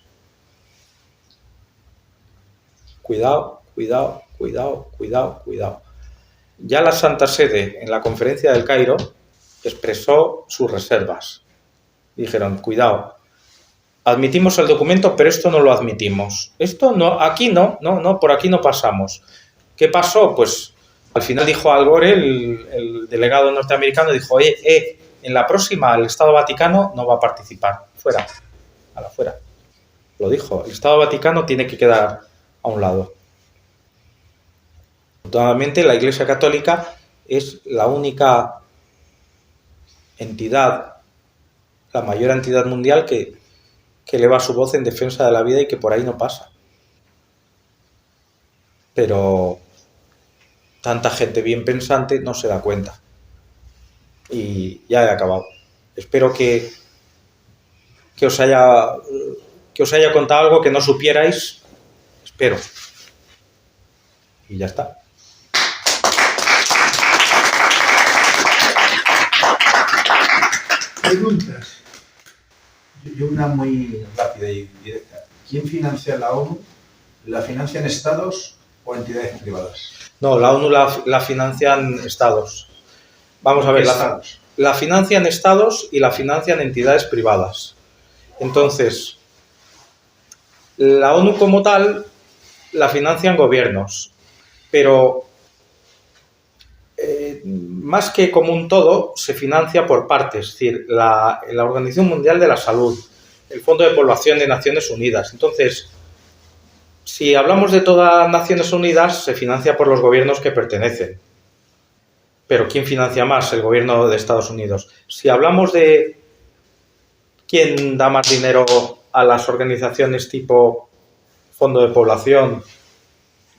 cuidado, cuidado, cuidado, cuidado, cuidado. Ya la Santa Sede, en la conferencia del Cairo, expresó sus reservas. Dijeron, cuidado, admitimos el documento, pero esto no lo admitimos. Esto no, aquí no, por aquí no pasamos. ¿Qué pasó? Pues al final dijo Al Gore, el delegado norteamericano, dijo, en la próxima el Estado Vaticano no va a participar. Fuera, fuera. Lo dijo, el Estado Vaticano tiene que quedar a un lado. Afortunadamente, la Iglesia Católica es la única entidad, la mayor entidad mundial que eleva su voz en defensa de la vida y que por ahí no pasa. Pero tanta gente bien pensante no se da cuenta. Y ya he acabado. Espero que os haya contado algo que no supierais. Espero. Y ya está. Preguntas. Yo una muy rápida y directa. ¿Quién financia la ONU? ¿La financian estados o entidades privadas? No, la ONU la financian estados. Vamos a ver, la financian estados y la financian entidades privadas. Entonces, la ONU como tal la financian gobiernos, pero más que como un todo, se financia por partes. Es decir, la Organización Mundial de la Salud, el Fondo de Población de Naciones Unidas. Entonces, si hablamos de todas Naciones Unidas, se financia por los gobiernos que pertenecen. Pero ¿quién financia más? El gobierno de Estados Unidos. Si hablamos de quién da más dinero a las organizaciones tipo Fondo de Población,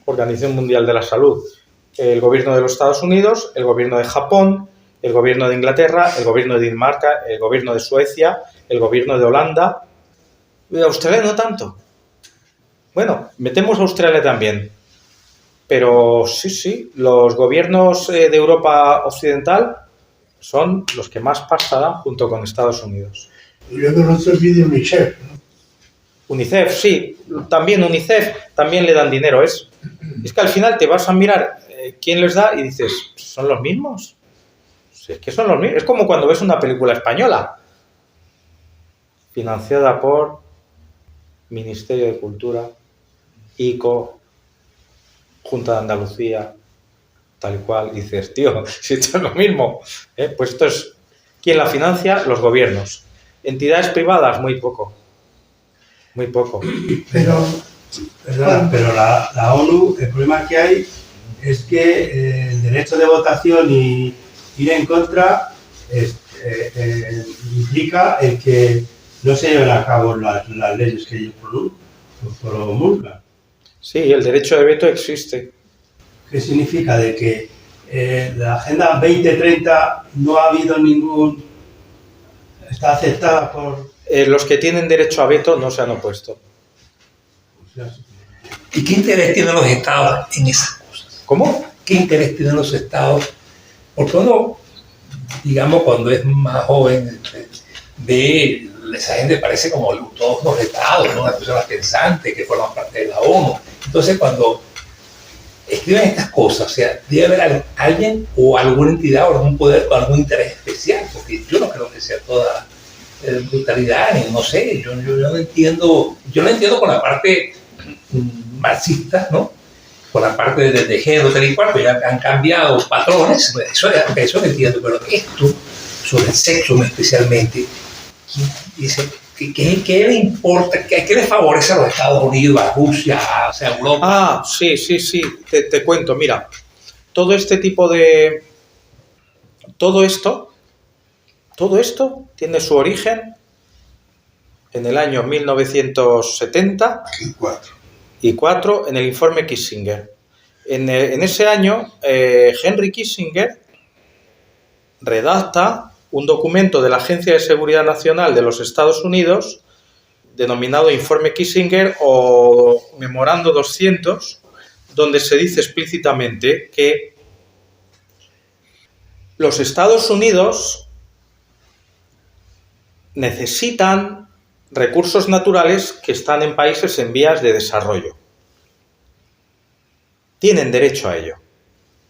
Organización Mundial de la Salud, el gobierno de los Estados Unidos, el gobierno de Japón, el gobierno de Inglaterra, el gobierno de Dinamarca, el gobierno de Suecia, el gobierno de Holanda. ¿De Australia no tanto? Bueno, metemos a Australia también. Pero sí, los gobiernos de Europa Occidental son los que más pasta dan junto con Estados Unidos. Y luego no se olvide UNICEF, ¿no? UNICEF, sí, también UNICEF, también le dan dinero. Es que al final te vas a mirar quién les da y dices, ¿son los mismos? Es que son los mismos. Es como cuando ves una película española financiada por Ministerio de Cultura, ICO, Junta de Andalucía, tal y cual. Y dices, tío, si esto es lo mismo. Pues esto es, ¿quién la financia? Los gobiernos. Entidades privadas, muy poco. Muy poco. Pero la ONU, el problema que hay es que el derecho de votación y ir en contra implica el que no se lleven a cabo las leyes que ellos promulgan. Sí, el derecho de veto existe. ¿Qué significa? De que la Agenda 2030 no ha habido ningún... está aceptada por... Los que tienen derecho a veto no se han opuesto. ¿Y qué interés tienen los estados en esas cosas? ¿Cómo? ¿Qué interés tienen los estados? Porque uno, digamos, cuando es más joven, ve, esa gente parece como todos los estados, ¿no? Una persona pensante que forman parte de la ONU. Entonces, cuando escriben estas cosas, o sea, debe haber alguien o alguna entidad o algún poder con algún interés especial, porque yo no creo que sea toda brutalidad, ni no sé, yo no entiendo, yo lo entiendo con la parte marxista, ¿no? Con la parte de género, tal y cual, pues ya han cambiado patrones, pues eso lo entiendo, pero esto, sobre el sexo especialmente, dice, ¿qué le importa? ¿Qué le favorece a los Estados Unidos, a Rusia, a Europa? Ah, sí, te cuento, mira, todo este tipo de... Todo esto tiene su origen en el año 1974 en el informe Kissinger. En ese año, Henry Kissinger redacta un documento de la Agencia de Seguridad Nacional de los Estados Unidos denominado Informe Kissinger o Memorando 200, donde se dice explícitamente que los Estados Unidos necesitan recursos naturales que están en países en vías de desarrollo. Tienen derecho a ello.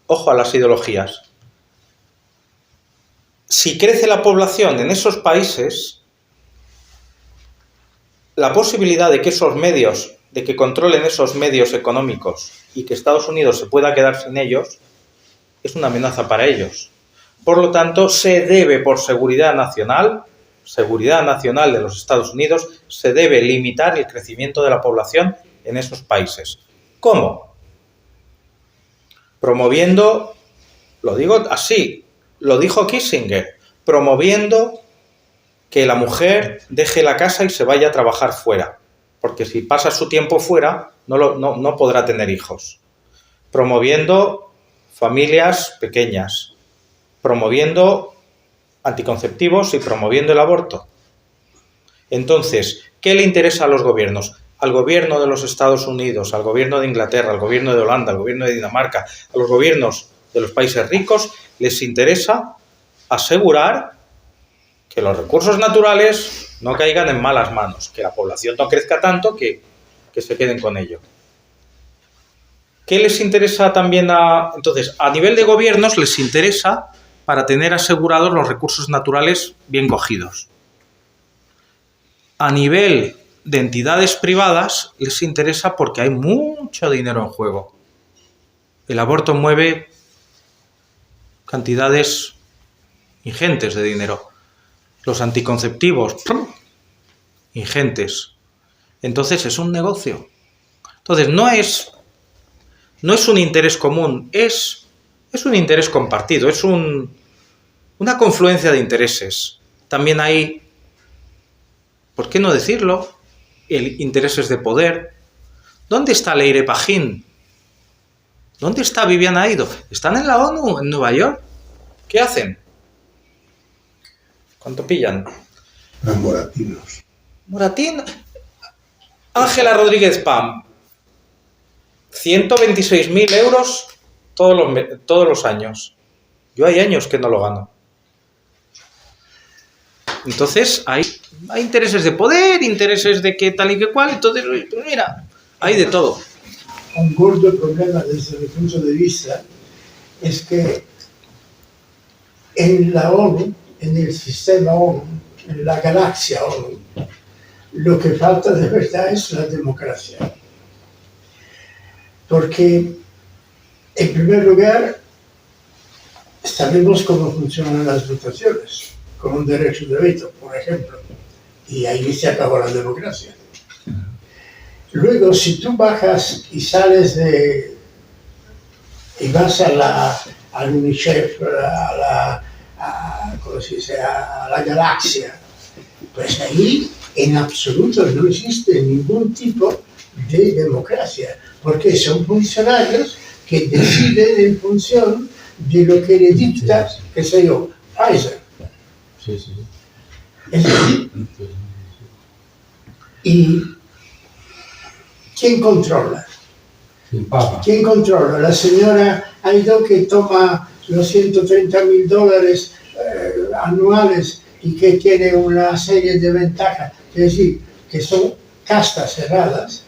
Ojo a las ideologías. Si crece la población en esos países, la posibilidad de que esos medios, de que controlen esos medios económicos y que Estados Unidos se pueda quedar sin ellos, es una amenaza para ellos. Por lo tanto, se debe, por seguridad nacional de los Estados Unidos, se debe limitar el crecimiento de la población en esos países. ¿Cómo? Promoviendo, lo digo así, lo dijo Kissinger, promoviendo que la mujer deje la casa y se vaya a trabajar fuera, porque si pasa su tiempo fuera no podrá tener hijos. Promoviendo familias pequeñas, promoviendo anticonceptivos y promoviendo el aborto. Entonces, ¿qué le interesa a los gobiernos? Al gobierno de los Estados Unidos, al gobierno de Inglaterra, al gobierno de Holanda, al gobierno de Dinamarca, a los gobiernos de los países ricos, les interesa asegurar que los recursos naturales no caigan en malas manos, que la población no crezca tanto que se queden con ello. ¿Qué les interesa también entonces, a nivel de gobiernos les interesa para tener asegurados los recursos naturales bien cogidos? A nivel de entidades privadas les interesa porque hay mucho dinero en juego. El aborto mueve cantidades ingentes de dinero. Los anticonceptivos, ingentes. Entonces es un negocio. Entonces no es un interés común, es un interés compartido, es una confluencia de intereses. También hay, ¿por qué no decirlo?, intereses de poder. ¿Dónde está Leire Pajín? ¿Dónde está Viviana Aido? ¿Están en la ONU, en Nueva York? ¿Qué hacen? ¿Cuánto pillan? Los moratinos. Moratín. Ángela Rodríguez Pam. 126.000 euros todos los años. Yo hay años que no lo gano. Entonces hay intereses de poder, intereses de que tal y que cual. Entonces, pues mira, hay de todo. Un gordo problema desde mi punto de vista es que en la ONU, en el sistema ONU, en la galaxia ONU, lo que falta de verdad es la democracia. Porque, en primer lugar, sabemos cómo funcionan las votaciones, con un derecho de veto, por ejemplo, y ahí se acabó la democracia. Luego, si tú bajas y sales y vas al UNICEF, ¿cómo se dice?, a la galaxia, pues ahí en absoluto no existe ningún tipo de democracia, porque son funcionarios que deciden en función de lo que le dicta, qué sé yo, Pfizer. Sí, sí. Es decir, y ¿quién controla? El Papa. ¿Quién controla? La señora Aidó que toma los $130.000 anuales y que tiene una serie de ventajas, es decir, que son castas cerradas,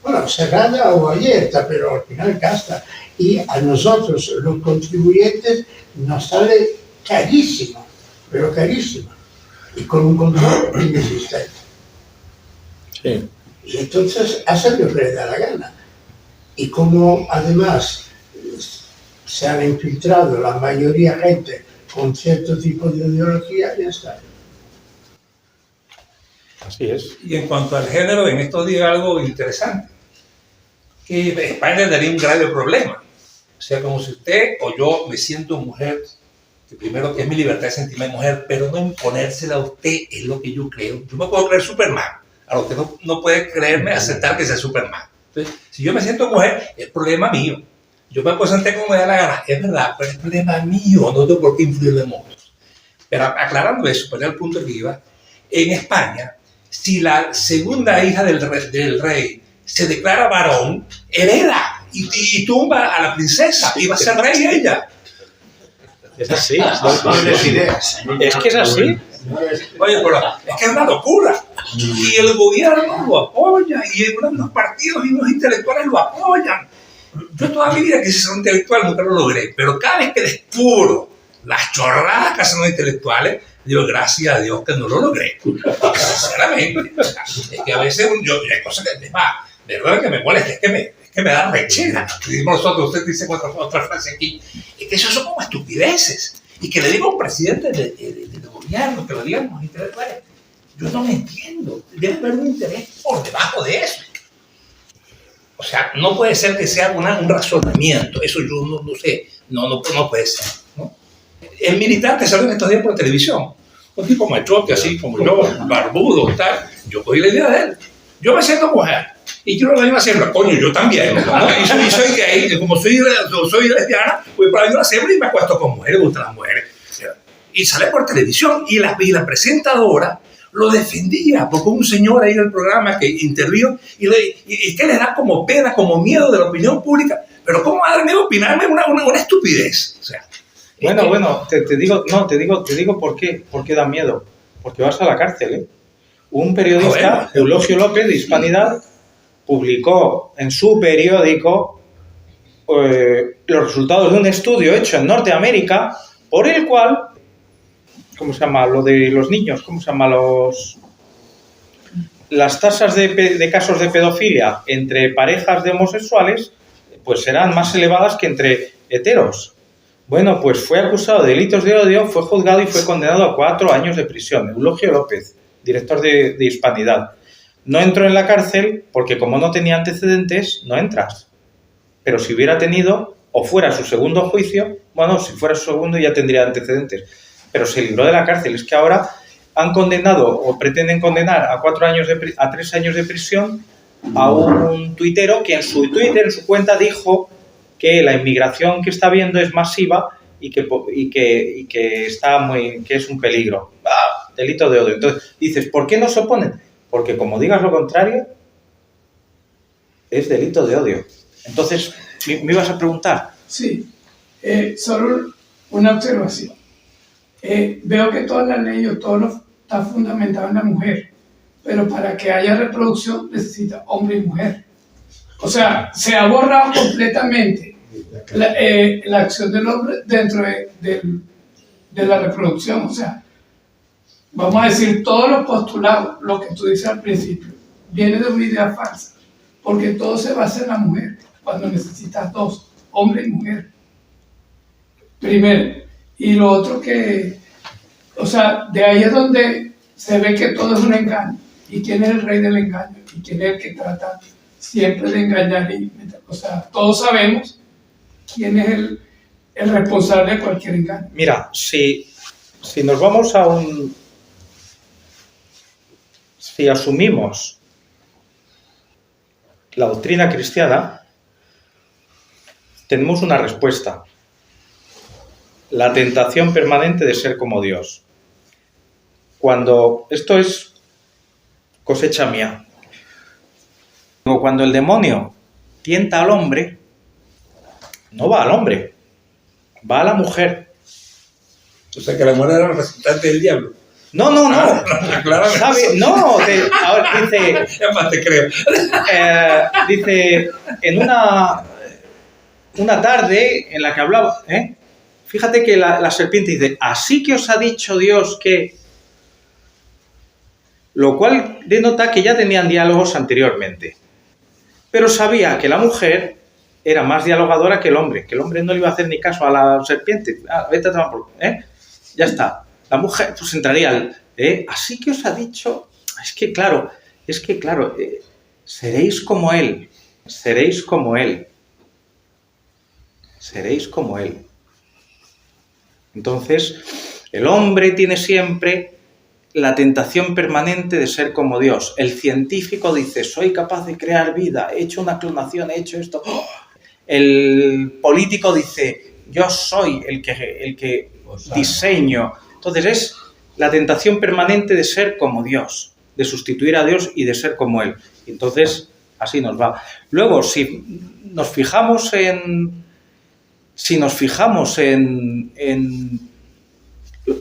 bueno, cerrada o abierta, pero al final casta, y a nosotros los contribuyentes nos sale carísimo, pero carísimo, y con un control inexistente. Sí. Y entonces hacen lo que les da la gana. Y como además se han infiltrado la mayoría de gente con cierto tipo de ideología, ya está. Así es. Y en cuanto al género, en estos días algo interesante, que España tendría un grave problema. O sea, como si usted o yo me siento mujer, que primero que es mi libertad de sentirme mujer, pero no imponérsela a usted es lo que yo creo. Yo me puedo creer Superman, ahora usted no puede creerme aceptar que sea Superman. Entonces, si yo me siento mujer, es problema mío. Yo me puedo sentir como me da la gana, es verdad, pero es problema mío, no tengo por qué influir en otros. Pero aclarando eso, para el punto que iba, en España, si la segunda hija del rey se declara varón, hereda y tumba a la princesa y va a ser rey ella. Es así. Tienes ideas. Es que es así. Oye, pero es que es una locura. Y el gobierno lo apoya, y los partidos y los intelectuales lo apoyan. Yo toda mi vida quise ser un intelectual, nunca lo logré, pero cada vez que descubro las chorradas que hacen los intelectuales, digo, gracias a Dios que no lo logré. Porque, sinceramente, o sea, es que a veces hay cosas que me va, de verdad que me molesta, es que me da rechera. Nosotros, usted dice otra frase aquí, es que eso son como estupideces. Y que le diga a un presidente del gobierno, que lo digan los intelectuales, yo no me entiendo. Debe haber un interés por debajo de eso. O sea, no puede ser que sea un razonamiento. Eso yo no sé. No puede ser, ¿no? El militar que salió en estos días por televisión, un tipo machote, así como yo, barbudo, tal. Yo cogí la idea de él. Yo me siento mujer y quiero la misma siembra. Coño, yo también, ¿no? Y soy gay, como soy lesbiana, voy para la siembra y me acuesto con mujeres, me gustan las mujeres. Y sale por televisión y la presentadora lo defendía, porque un señor ahí en el programa que intervino y que le da como pena, como miedo de la opinión pública. Pero ¿cómo va a dar miedo opinarme una estupidez? O sea, Bueno, te digo por qué da miedo. Porque vas a la cárcel, ¿eh? Un periodista, Eulogio López, de Hispanidad, publicó en su periódico los resultados de un estudio hecho en Norteamérica, por el cual, ¿cómo se llama? Lo de los niños, ¿cómo se llama? Las tasas de casos de pedofilia entre parejas de homosexuales, pues serán más elevadas que entre heteros. Bueno, pues fue acusado de delitos de odio, fue juzgado y fue condenado a 4 años de prisión. Eulogio López, director de Hispanidad. No entró en la cárcel porque como no tenía antecedentes, no entras. Pero si hubiera tenido, o fuera su segundo juicio, bueno, si fuera su segundo ya tendría antecedentes. Pero se libró de la cárcel. Es que ahora han condenado o pretenden condenar a 3 años de prisión a un tuitero que en su Twitter, en su cuenta, dijo que la inmigración que está habiendo es masiva y que es un peligro. Delito de odio. Entonces, dices, ¿por qué no se oponen? Porque como digas lo contrario, es delito de odio. Entonces, ¿me ibas a preguntar? Sí, solo una observación. Veo que todas las leyes, todo está fundamentado en la mujer, pero para que haya reproducción necesita hombre y mujer. O sea, se ha borrado completamente la acción del hombre dentro de la reproducción. O sea, vamos a decir, todos los postulados, lo que tú dices al principio, viene de una idea falsa, porque todo se basa en la mujer, cuando necesitas dos, hombre y mujer. Primero. Y lo otro o sea, de ahí es donde se ve que todo es un engaño. ¿Y quién es el rey del engaño? ¿Y quién es el que trata siempre de engañar? O sea, todos sabemos quién es el responsable de cualquier engaño. Mira, si nos vamos si asumimos la doctrina cristiana, tenemos una respuesta. La tentación permanente de ser como Dios. Cuando esto es cosecha mía. Luego, cuando el demonio tienta al hombre, no va al hombre, va a la mujer. O sea, que la mujer era el representante del diablo. No. Claramente. ¿Sabe? No, ahora dice... Es más, te creo. Dice, en una tarde en la que hablaba... Fíjate que la serpiente dice, así que os ha dicho Dios que... Lo cual denota que ya tenían diálogos anteriormente. Pero sabía que la mujer era más dialogadora que el hombre no le iba a hacer ni caso a la serpiente. Vete a tomar por... Ya está. La mujer pues entraría así que os ha dicho... Es que claro, seréis como él. Seréis como él. Seréis como él. Entonces, el hombre tiene siempre la tentación permanente de ser como Dios. El científico dice, soy capaz de crear vida, he hecho una clonación, he hecho esto. ¡Oh! El político dice, yo soy el que diseño. Entonces es la tentación permanente de ser como Dios, de sustituir a Dios y de ser como Él. Entonces, así nos va. Luego, si nos fijamos en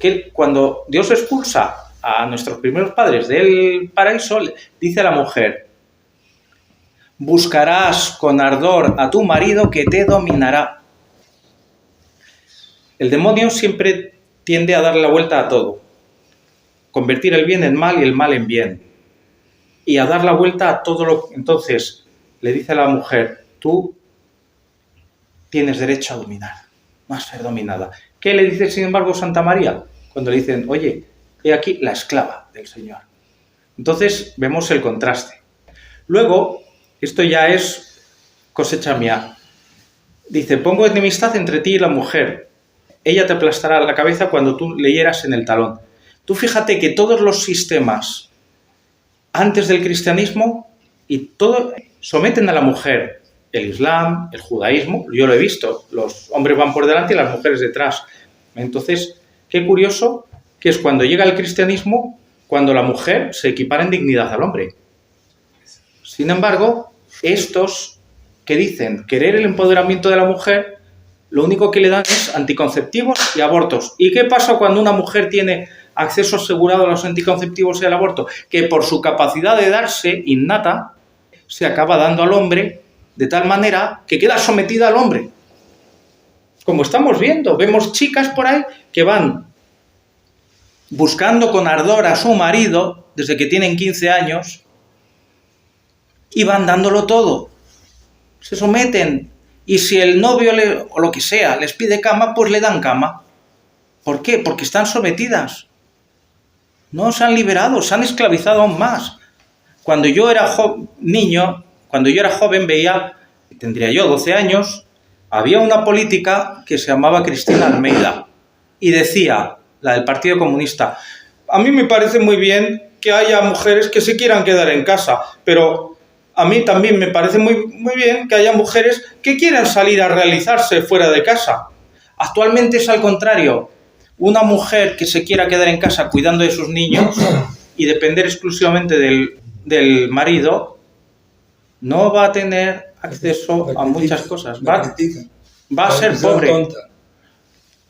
que cuando Dios expulsa a nuestros primeros padres del paraíso, dice a la mujer, buscarás con ardor a tu marido que te dominará. El demonio siempre tiende a darle la vuelta a todo, convertir el bien en mal y el mal en bien, y a dar la vuelta a todo lo... Entonces, le dice a la mujer, tú tienes derecho a dominar, no a ser dominada. ¿Qué le dice, sin embargo, Santa María? Cuando le dicen, oye, he aquí la esclava del Señor. Entonces, vemos el contraste. Luego, esto ya es cosecha mía. Dice, pongo enemistad entre ti y la mujer. Ella te aplastará la cabeza cuando tú le hieras en el talón. Tú fíjate que todos los sistemas antes del cristianismo y todo someten a la mujer. El Islam, el judaísmo, yo lo he visto. Los hombres van por delante y las mujeres detrás. Entonces, qué curioso que es cuando llega el cristianismo, cuando la mujer se equipara en dignidad al hombre. Sin embargo, estos que dicen querer el empoderamiento de la mujer, lo único que le dan es anticonceptivos y abortos. ¿Y qué pasa cuando una mujer tiene acceso asegurado a los anticonceptivos y al aborto? Que por su capacidad de darse innata, se acaba dando al hombre de tal manera que queda sometida al hombre. Como estamos viendo, vemos chicas por ahí que van buscando con ardor a su marido desde que tienen 15 años y van dándolo todo. Se someten y si el novio o lo que sea les pide cama, pues le dan cama. ¿Por qué? Porque están sometidas. No se han liberado, se han esclavizado aún más. Cuando yo era cuando yo era joven veía, tendría yo 12 años, había una política que se llamaba Cristina Almeida y decía, la del Partido Comunista, a mí me parece muy bien que haya mujeres que se quieran quedar en casa, pero a mí también me parece muy bien que haya mujeres que quieran salir a realizarse fuera de casa. Actualmente es al contrario. Una mujer que se quiera quedar en casa cuidando de sus niños y depender exclusivamente del marido, no va a tener acceso a muchas cosas. Va a ser pobre.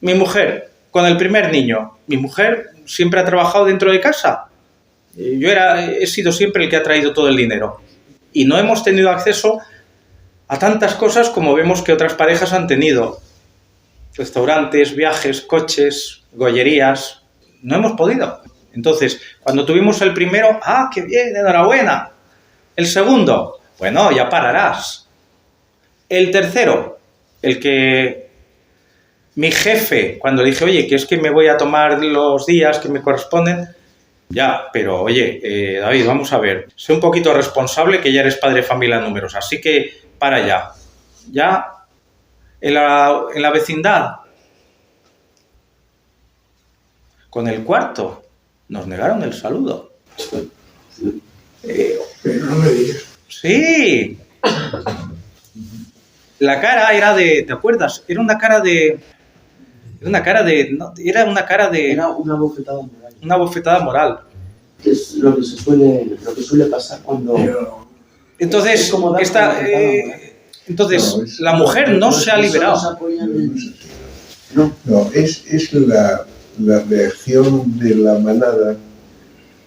Mi mujer, con el primer niño, mi mujer siempre ha trabajado dentro de casa. Yo he sido siempre el que ha traído todo el dinero. Y no hemos tenido acceso a tantas cosas como vemos que otras parejas han tenido. Restaurantes, viajes, coches, gollerías. No hemos podido. Entonces, cuando tuvimos el primero, ¡ah, qué bien, enhorabuena! El segundo, bueno, ya pararás. El tercero, el que mi jefe, cuando le dije, oye, que es que me voy a tomar los días que me corresponden, ya, pero oye, David, vamos a ver, sé un poquito responsable que ya eres padre de familia numerosa, así que para ya. Ya, en la vecindad, con el cuarto, nos negaron el saludo. Pero no me digas. Sí. La cara era de, ¿te acuerdas? Era una cara de... Era una bofetada moral. Una bofetada moral. Es lo que suele pasar cuando Entonces, Es como dar esta, por sentado, ¿eh? entonces No, es- la mujer no se ha Las personas liberado. apoyan No, en- no es así. No, es la reacción de la manada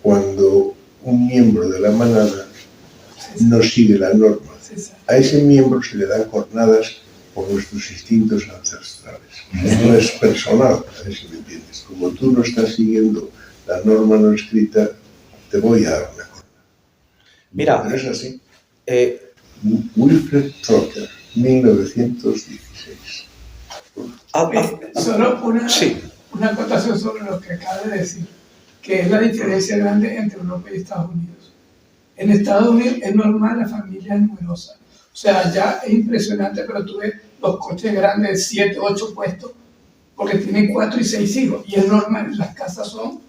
cuando un miembro de la manada no sigue la norma. Sí, sí. A ese miembro se le dan jornadas por nuestros instintos ancestrales. No es personal, a ver si me entiendes. Como tú no estás siguiendo la norma no escrita, te voy a dar una jornada. Mira, Pero es así. Wilfred Trotter, 1916. Solo Sí. una acotación sobre lo que acaba de decir, que es la diferencia grande entre Europa y Estados Unidos. En Estados Unidos es normal la familia numerosa. O sea, ya es impresionante, pero tú ves los coches grandes de 7, 8 puestos, porque tienen 4 y 6 hijos. Y es normal, las casas son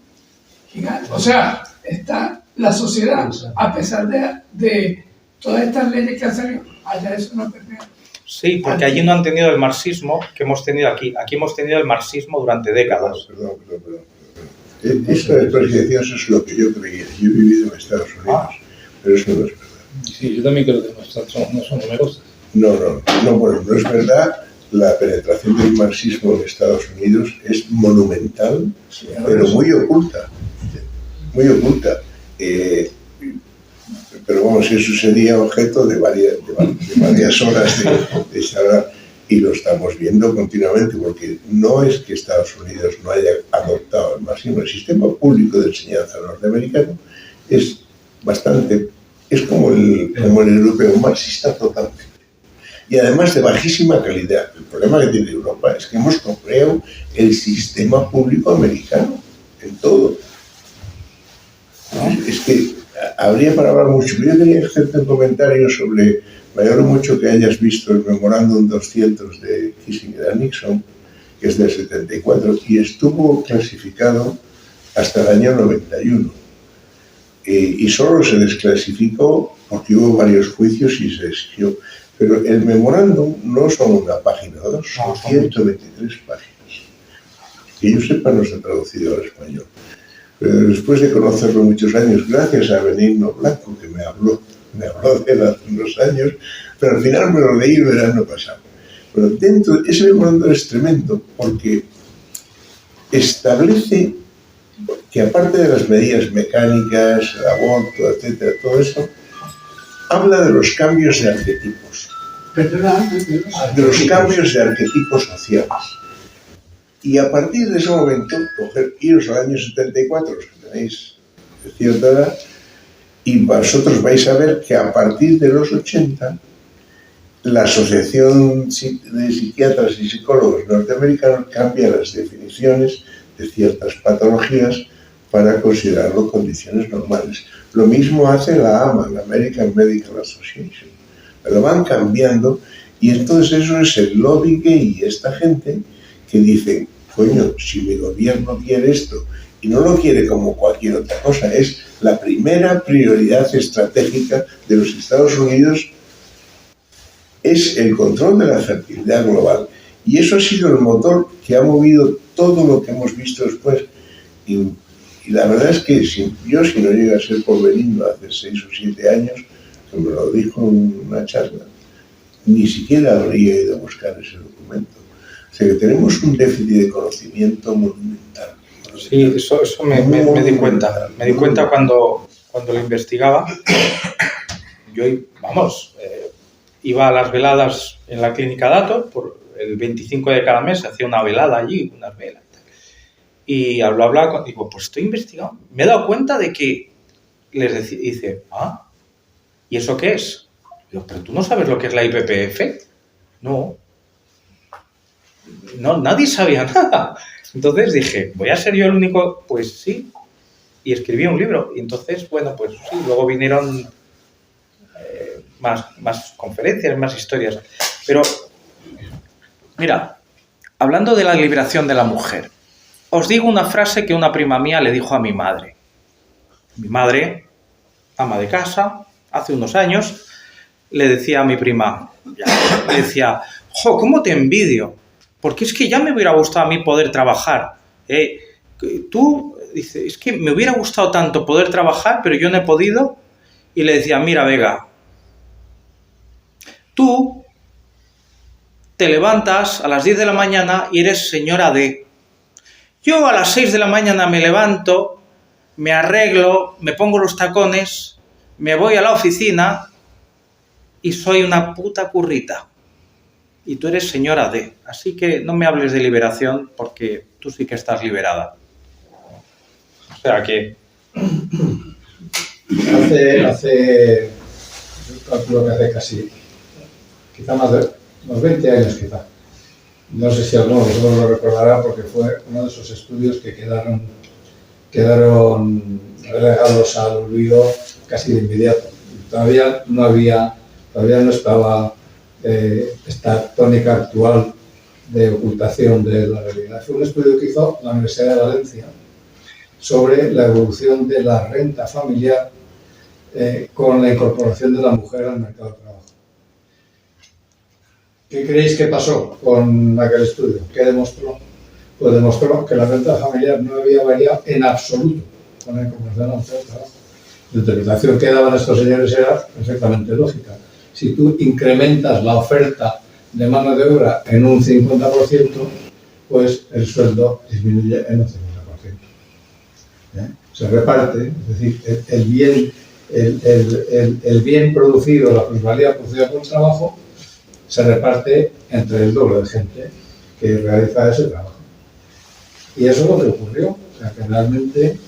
gigantes. O sea, está la sociedad, a pesar de todas estas leyes que han salido, allá eso no permite. Sí, porque allí no han tenido el marxismo que hemos tenido aquí. Aquí hemos tenido el marxismo durante décadas. Perdón. Esta expresión es lo que yo creía. Yo he vivido en Estados Unidos, pero eso no es verdad. Sí, yo también creo que no son numerosas. No, bueno, no es verdad. La penetración del marxismo en Estados Unidos es monumental, pero muy oculta. Muy oculta. Pero vamos, eso sería objeto de varias horas de charla y lo estamos viendo continuamente, porque no es que Estados Unidos no haya adoptado el marxismo. El sistema público de enseñanza norteamericano es como el europeo, marxista totalmente. Y además de bajísima calidad. El problema que tiene Europa es que hemos copiado el sistema público americano en todo. Es que habría para hablar mucho. Yo quería hacerte un comentario sobre, me alegro mucho que hayas visto el memorándum 200 de Kissinger a Nixon, que es del 74, y estuvo clasificado hasta el año 91. Y solo se desclasificó porque hubo varios juicios y se exigió. Pero el memorándum no son una página o dos, son 123 páginas. Que yo sepa no se ha traducido al español. Pero después de conocerlo muchos años, gracias a Benigno Blanco, que me habló de él hace unos años, pero al final me lo leí el verano pasado. Pero dentro, ese memorándum es tremendo porque establece que aparte de las medidas mecánicas, el aborto, etcétera, todo eso, habla de los cambios de arquetipos. De los cambios de arquetipos sociales. Y a partir de ese momento, iros al año 74, los que tenéis cierta edad, y vosotros vais a ver que a partir de los 80, la Asociación de Psiquiatras y Psicólogos Norteamericanos cambia las definiciones de ciertas patologías para considerarlo condiciones normales. Lo mismo hace la AMA, la American Medical Association. Lo van cambiando y entonces eso es el lobby gay y esta gente que dice, coño, si mi gobierno quiere esto y no lo quiere como cualquier otra cosa, es la primera prioridad estratégica de los Estados Unidos, es el control de la fertilidad global. Y eso ha sido el motor que ha movido todo lo que hemos visto después. Y la verdad es que si no llega a ser por Benigno hace 6 o 7 años, que me lo dijo en una charla, ni siquiera habría ido a buscar ese documento. O sea que tenemos un déficit de conocimiento monumental. Sí, eso me di cuenta. Me di cuenta cuando lo investigaba. Yo, iba a las veladas en la clínica Dator, por el 25 de cada mes se hacía una velada allí, unas velas. Y hablaba, digo, pues estoy investigando. Me he dado cuenta de que les dice, ¿y eso qué es? Digo, pero tú no sabes lo que es la IPPF. No, nadie sabía nada. Entonces dije, ¿voy a ser yo el único? Pues sí. Y escribí un libro. Y entonces, bueno, pues sí, luego vinieron más conferencias, más historias. Pero, mira, hablando de la liberación de la mujer, os digo una frase que una prima mía le dijo a mi madre. Mi madre, ama de casa, hace unos años, le decía a mi prima, le decía, ¿cómo te envidio? Porque es que ya me hubiera gustado a mí poder trabajar. Tú, dice, es que me hubiera gustado tanto poder trabajar, pero yo no he podido. Y le decía, mira, Vega, Tú te levantas a las 10 de la mañana y eres señora D. Yo a las 6 de la mañana me levanto, me arreglo, me pongo los tacones, me voy a la oficina y soy una puta currita. Y tú eres señora D. Así que no me hables de liberación porque tú sí que estás liberada. O sea que... Yo calculo que hace casi, quizá más de unos 20 años quizá. No sé si alguno de vosotros lo recordará porque fue uno de esos estudios que quedaron relegados al olvido casi de inmediato. Todavía no estaba esta tónica actual de ocultación de la realidad. Fue un estudio que hizo la Universidad de Valencia sobre la evolución de la renta familiar con la incorporación de la mujer al mercado de trabajo. ¿Qué creéis que pasó con aquel estudio? ¿Qué demostró? Pues demostró que la renta familiar no había variado en absoluto con la incorporación al mercado de trabajo. La interpretación que daban estos señores era perfectamente lógica. Si tú incrementas la oferta de mano de obra en un 50%, pues el sueldo disminuye en un 50%. Se reparte, es decir, el bien producido, la plusvalía producida por el trabajo, se reparte entre el doble de gente que realiza ese trabajo. Y eso es lo que ocurrió. O sea, que realmente,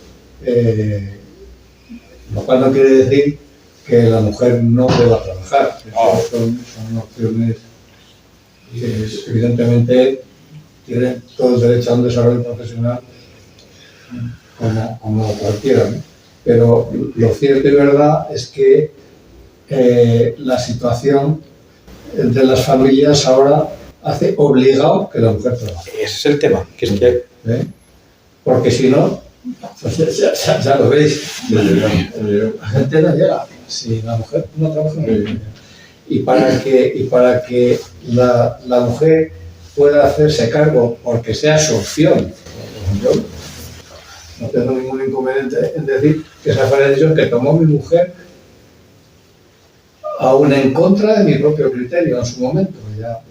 lo cual no quiere decir que la mujer no deba trabajar. Son opciones que evidentemente tienen todo el derecho a un desarrollo profesional como cualquiera, ¿no? Pero lo cierto y verdad es que la situación de las familias ahora hace obligado que la mujer trabaje. Ese es el tema, que es que... Porque si no, pues ya lo veis, la gente no llega. Si la mujer no trabaja, no llega. Y para que la mujer pueda hacerse cargo, porque sea su opción, yo no tengo ningún inconveniente en decir que esa fue la decisión que tomó mi mujer, aún en contra de mi propio criterio en su momento. Ya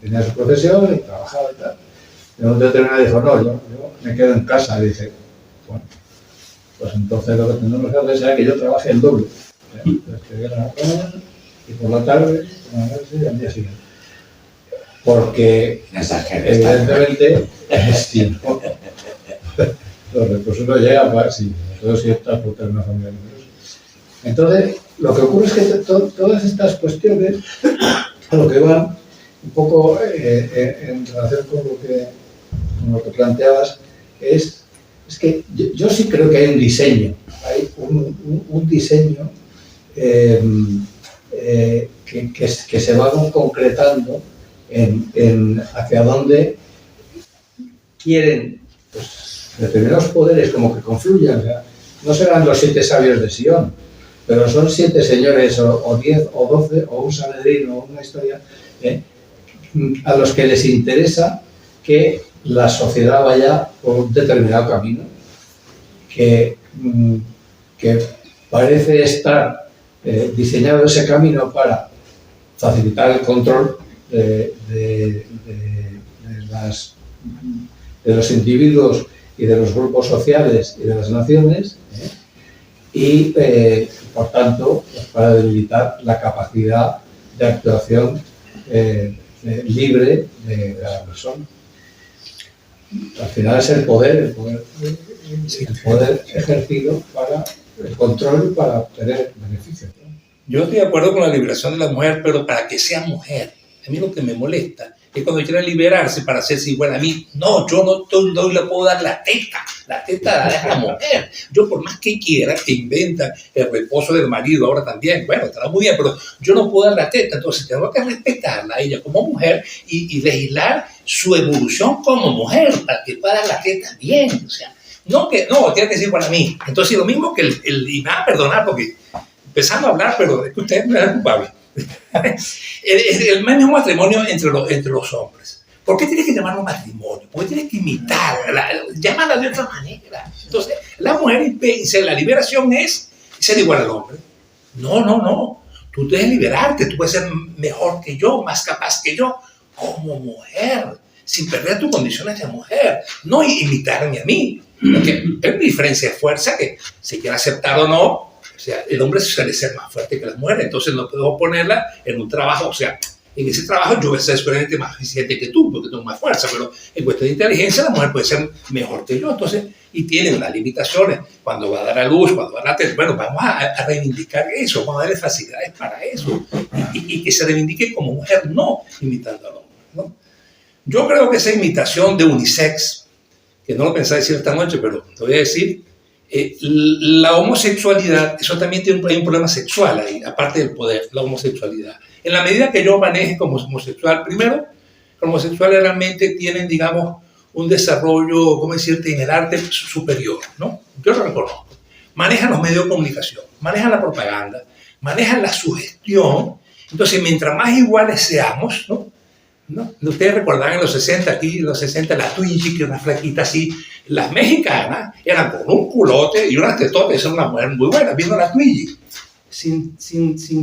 tenía su profesión y trabajaba y tal. En un determinado dijo, no, yo me quedo en casa. Y dije, bueno, pues entonces lo que tendremos que hacer será que yo trabaje el doble. Entonces que viene a la mañana y por la tarde, por la noche y al día siguiente. Porque evidentemente los recursos no llegan para sí, todo si estás por tener una familia numerosa. Entonces, lo que ocurre es que todas estas cuestiones, a lo que van un poco en relación con lo que planteabas, es que yo sí creo que hay un diseño, un diseño que se va concretando en hacia dónde quieren, pues, determinados poderes como que confluyan. O sea, no serán los 7 sabios de Sion, pero son 7 señores o 10 o 12 o un Sanedrín o una historia a los que les interesa que la sociedad vaya por un determinado camino que parece estar diseñado ese camino para facilitar el control de los individuos y de los grupos sociales y de las naciones, y por tanto pues para debilitar la capacidad de actuación libre de la persona. Al final es el poder ejercido para el control y para obtener beneficios. Yo estoy de acuerdo con la liberación de la mujer, pero para que sea mujer. A mí lo que me molesta es cuando quieren liberarse para hacerse igual a mí. No, yo no le puedo dar la teta la deja la mujer. Yo por más que quiera, que inventan el reposo del marido ahora también, bueno, estará muy bien, pero yo no puedo dar la teta, entonces tengo que respetarla a ella como mujer y legislar su evolución como mujer para que pueda dar la teta bien, o sea, no, tiene que ser igual a mí. Entonces lo mismo que y me va a perdonar porque empezando a hablar, pero es que usted no es culpable. El mismo matrimonio entre los hombres. ¿Por qué tienes que llamarlo matrimonio? ¿Por qué tienes que imitarla? Llámala de otra manera. Entonces, la mujer, la liberación es ser igual al hombre. No. tú debes liberarte, tú puedes ser mejor que yo, más capaz que yo, como mujer, sin perder tus condiciones de mujer, no imitarme a mí. Porque es mi diferencia de fuerza que se quiera aceptar o no, o sea, el hombre suele ser más fuerte que la mujer, entonces no puedo ponerla en un trabajo, o sea, en ese trabajo yo voy a ser seguramente más eficiente que tú, porque tengo más fuerza, pero en cuestión de inteligencia la mujer puede ser mejor que yo, entonces, y tiene unas limitaciones, cuando va a dar a luz, cuando va a dar test, bueno, vamos a reivindicar eso, vamos a darle facilidades para eso, y que se reivindique como mujer, no imitando al hombre, ¿no? Yo creo que esa imitación de unisex, que no lo pensaba decir esta noche, pero te voy a decir, la homosexualidad, eso también hay un problema sexual ahí, aparte del poder, la homosexualidad. En la medida que yo maneje como homosexual, primero, los homosexuales realmente tienen, digamos, un desarrollo, ¿cómo decirte?, en el arte superior, ¿no? Yo lo reconozco. Manejan los medios de comunicación, manejan la propaganda, manejan la sugestión. Entonces, mientras más iguales seamos, ¿no? Ustedes recordarán en los 60, aquí en los 60, la Twiggy, que era una flaquita así. Las mexicanas eran con un culote y unas tetotas, era una mujer muy buena, viendo la Twiggy, sin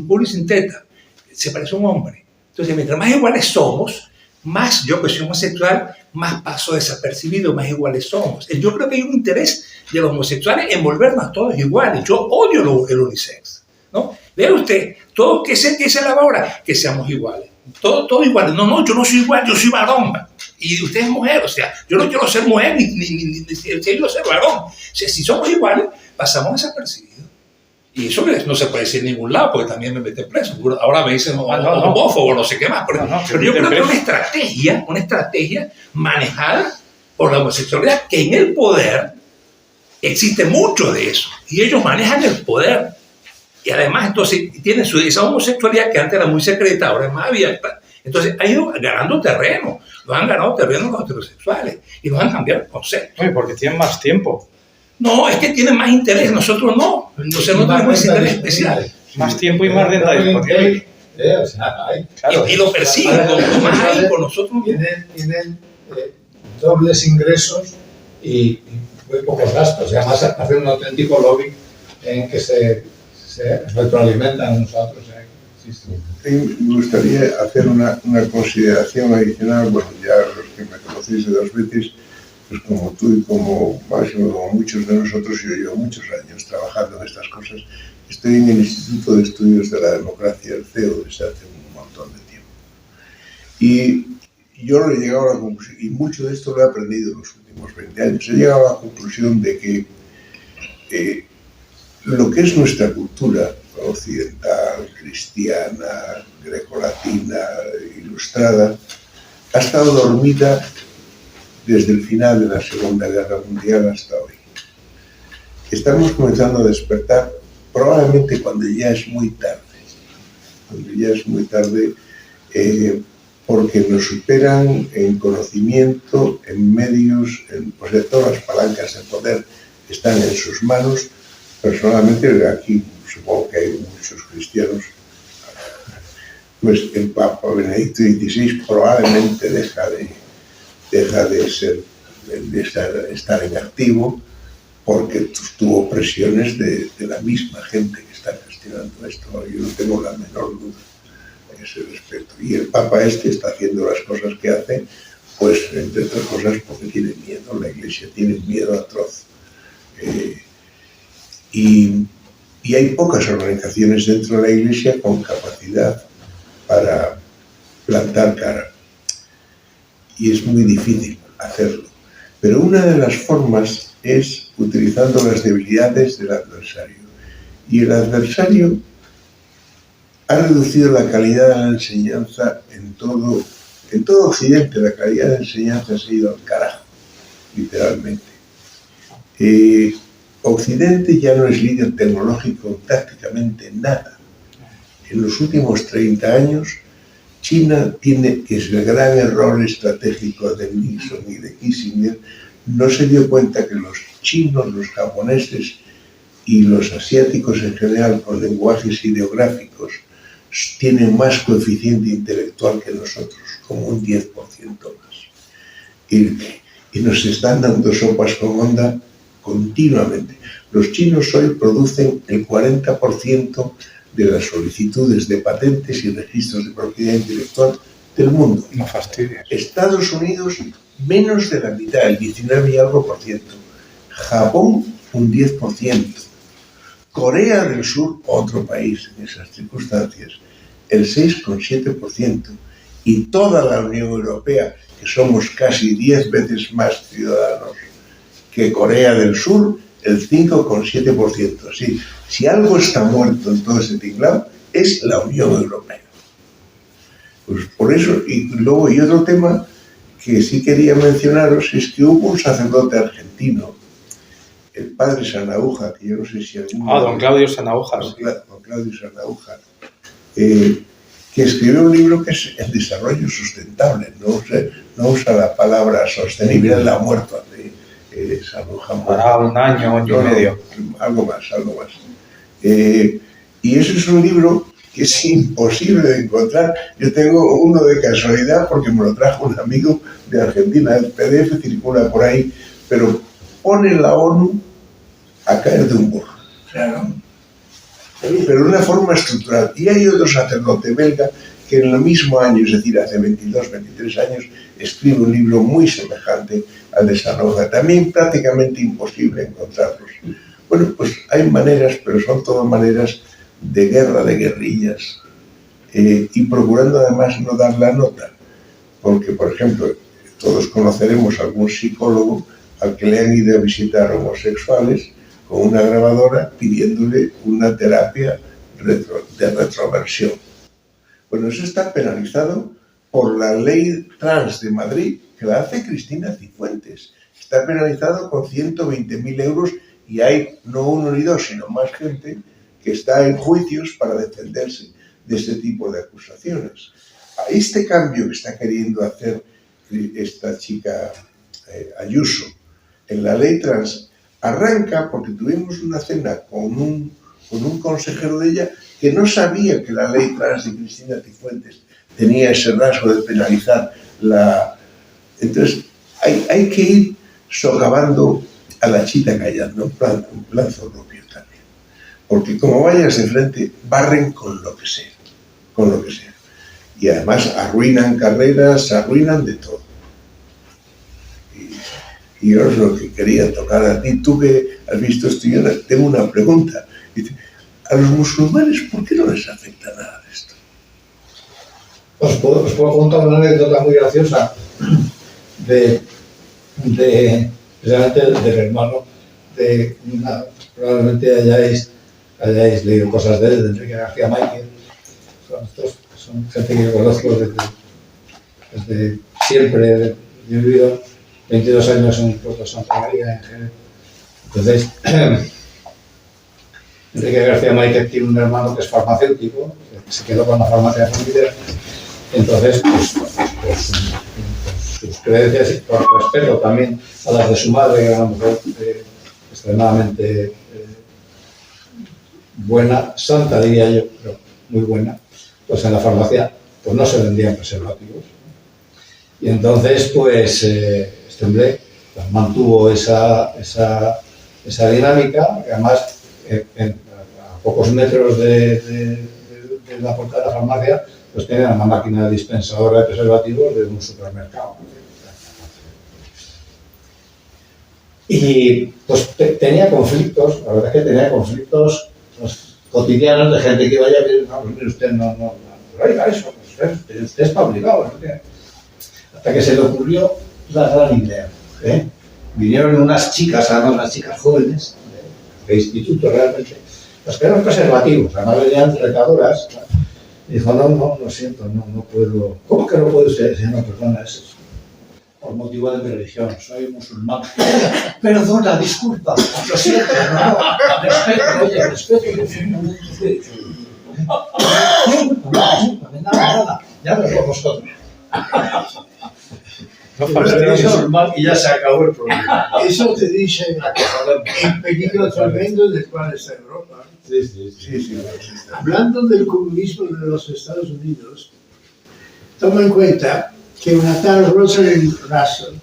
culo y sin teta. Se parece a un hombre. Entonces, mientras más iguales somos, más yo que soy homosexual, más paso desapercibido, más iguales somos. Yo creo que hay un interés de los homosexuales en volvernos todos iguales. Yo odio el unisex, ¿no? Vea usted, todo que se lava ahora, que seamos iguales. Todo igual. No, yo no soy igual, yo soy varón. Y usted es mujer, o sea, yo no quiero ser mujer ni quiero ser varón. O sea, si somos iguales, pasamos desapercibidos. Y eso no se puede decir en ningún lado, porque también me meten preso. Ahora me dicen homófobo, no sé qué más. Pero yo creo que es una estrategia manejada por la homosexualidad, que en el poder existe mucho de eso. Y ellos manejan el poder. Y además, entonces, tienen esa homosexualidad que antes era muy secreta, ahora es más abierta. Entonces, han ido ganando terreno. Lo han ganado terreno los heterosexuales. Y nos han cambiado el concepto. Uy, porque tienen más tiempo. No, es que tienen más interés. Nosotros no. Entonces, no tenemos ese interés especial. Más tiempo y más renta disponible. O sea, claro. Y lo persiguen. Lo más hay con nosotros. Tienen dobles ingresos y muy pocos gastos. Y además, hacen un auténtico lobby en que se retroalimentan unos a otros. Me gustaría hacer una consideración adicional. Bueno, ya los que me conocéis de dos veces, pues como tú y como Máximo, como muchos de nosotros, yo llevo muchos años trabajando en estas cosas. Estoy en el Instituto de Estudios de la Democracia, el CEO, desde hace un montón de tiempo. Y yo he llegado a la conclusión, y mucho de esto lo he aprendido en los últimos 20 años, he llegado a la conclusión de que lo que es nuestra cultura occidental, cristiana, grecolatina, ilustrada, ha estado dormida desde el final de la Segunda Guerra Mundial hasta hoy. Estamos comenzando a despertar probablemente cuando ya es muy tarde. Porque nos superan en conocimiento, en medios, o sea, todas las palancas de poder están en sus manos. Personalmente, aquí supongo que hay muchos cristianos, pues el Papa Benedicto XVI probablemente deja de estar en activo porque tuvo presiones de la misma gente que está gestionando esto. Yo no tengo la menor duda en ese respecto. Y el Papa está haciendo las cosas que hace, pues entre otras cosas porque tiene miedo, la Iglesia tiene miedo atroz. Y hay pocas organizaciones dentro de la Iglesia con capacidad para plantar cara. Y es muy difícil hacerlo. Pero una de las formas es utilizando las debilidades del adversario. Y el adversario ha reducido la calidad de la enseñanza en todo Occidente. La calidad de enseñanza se ha ido al carajo, literalmente. Occidente ya no es líder tecnológico en prácticamente nada. En los últimos 30 años, China tiene, que es el gran error estratégico de Nixon y de Kissinger, no se dio cuenta que los chinos, los japoneses y los asiáticos en general con lenguajes ideográficos tienen más coeficiente intelectual que nosotros, como un 10% más. Y nos están dando sopas con onda continuamente. Los chinos hoy producen el 40% de las solicitudes de patentes y registros de propiedad intelectual del mundo. No fastidies. Estados Unidos, menos de la mitad, el 19 y algo por ciento. Japón, un 10%. Corea del Sur, otro país en esas circunstancias, el 6,7%. Y toda la Unión Europea, que somos casi 10 veces más ciudadanos que Corea del Sur, el 5,7%. Sí, si algo está muerto en todo ese tinglado, es la Unión Europea. Pues por eso, y luego y otro tema que sí quería mencionaros es que hubo un sacerdote argentino, el padre Sanahújar, que yo no sé si alguno... Don Claudio Sanahújar. Don Claudio Sanahújar, que escribió un libro que es el desarrollo sustentable, no usa la palabra sostenible, él ha muerto de Sanahújar. Hará un año y medio. Algo más. Y eso es un libro que es imposible de encontrar. Yo tengo uno de casualidad porque me lo trajo un amigo de Argentina. El PDF circula por ahí, pero pone la ONU a caer de un burro. Claro. Pero de una forma estructural. Y hay otro sacerdote belga que en el mismo año, es decir, hace 22, 23 años, escribe un libro muy semejante al de Sanahújar. También prácticamente imposible encontrarlos. Bueno, pues hay maneras, pero son todas maneras de guerra, de guerrillas, y procurando además no dar la nota. Porque, por ejemplo, todos conoceremos algún psicólogo al que le han ido a visitar homosexuales con una grabadora pidiéndole una terapia de retroversión. Bueno, eso está penalizado por la ley trans de Madrid, que la hace Cristina Cifuentes. Está penalizado con 120.000 euros y hay no uno ni dos, sino más gente que está en juicios para defenderse de este tipo de acusaciones. Este cambio que está queriendo hacer esta chica Ayuso en la ley trans arranca porque tuvimos una cena con un consejero de ella que no sabía que la ley trans de Cristina Cifuentes tenía ese rasgo de penalizar la... Entonces, hay que ir socavando a la chita callando, un plan zorrupio también. Porque como vayas de frente, barren con lo que sea. Y además arruinan carreras, arruinan de todo. Y yo es lo que quería tocar a ti. Tú que has visto esto, yo tengo una pregunta. A los musulmanes, ¿por qué no les afecta nada de esto? Os puedo contar una anécdota muy graciosa precisamente del hermano probablemente hayáis leído cosas de él, de Enrique García Márquez. Son gente que yo conozco desde siempre. Yo he vivido 22 años en el puerto de Santa María, en Jerez. Entonces, Enrique García Márquez tiene un hermano que es farmacéutico, que se quedó con la farmacia familiar. Entonces, pues sus creencias y por respeto también a las de su madre, que era una mujer extremadamente buena, santa diría yo, pero muy buena, pues en la farmacia pues no se vendían preservativos. Y entonces, pues, este hombre pues, mantuvo esa dinámica, que además a pocos metros de la puerta de la farmacia pues tenían una máquina dispensadora de preservativos de un supermercado. Y pues tenía conflictos, la verdad es que tenía conflictos pues, cotidianos de gente que iba a decir, no, pues usted no oiga eso, pues, usted está obligado. ¿No? Hasta que se le ocurrió la gran idea. Vinieron unas chicas, además unas chicas jóvenes, de instituto realmente, pues que eran preservativos, además venían recadoras. Y dijo, no, lo siento, no puedo. ¿Cómo que no puede usted? Dice, no, perdona, eso es por motivo de mi religión, soy musulmán. Perdona, disculpa, lo siento, no, respeto. Nada, ya nos vamos vosotros. Y ya se acabó el problema. Eso te dice el peligro tremendo del cual está Europa. Sí. Hablando del comunismo de los Estados Unidos, toma en cuenta que una tal Rosalind Russell,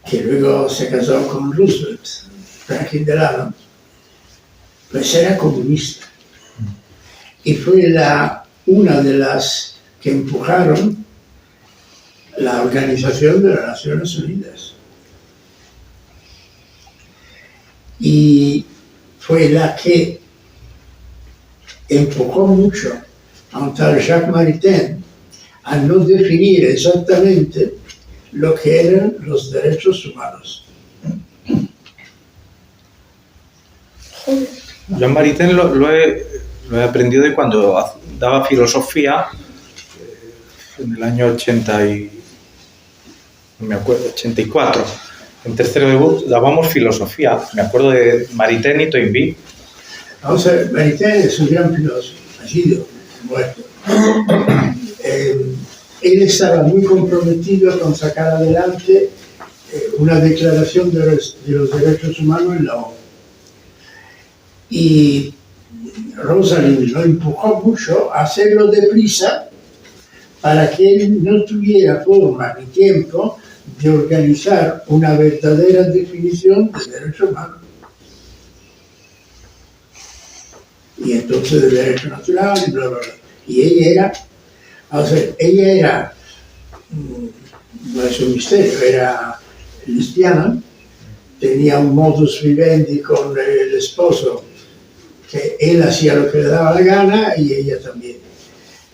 que luego se casó con Roosevelt, Franklin Delano, pues era comunista. Y fue una de las que empujaron la Organización de las Naciones Unidas. Y fue la que empujó mucho a un tal Jacques Maritain a no definir exactamente lo que eran los derechos humanos. Yo en Maritain lo he aprendido de cuando daba filosofía en el año 84. En tercero de BUP dábamos filosofía. Me acuerdo de Maritain y Toynbee. Vamos a ver, Maritain es un gran filósofo, ha sido muerto. Él estaba muy comprometido con sacar adelante una declaración de los derechos humanos en la ONU. Y Rosalind lo empujó mucho a hacerlo deprisa para que él no tuviera forma ni tiempo de organizar una verdadera definición de derechos humanos. Y entonces de derecho natural y bla, bla, bla. Y ella era, no es un misterio, era lesbiana, tenía un modus vivendi con el esposo, que él hacía lo que le daba la gana y ella también.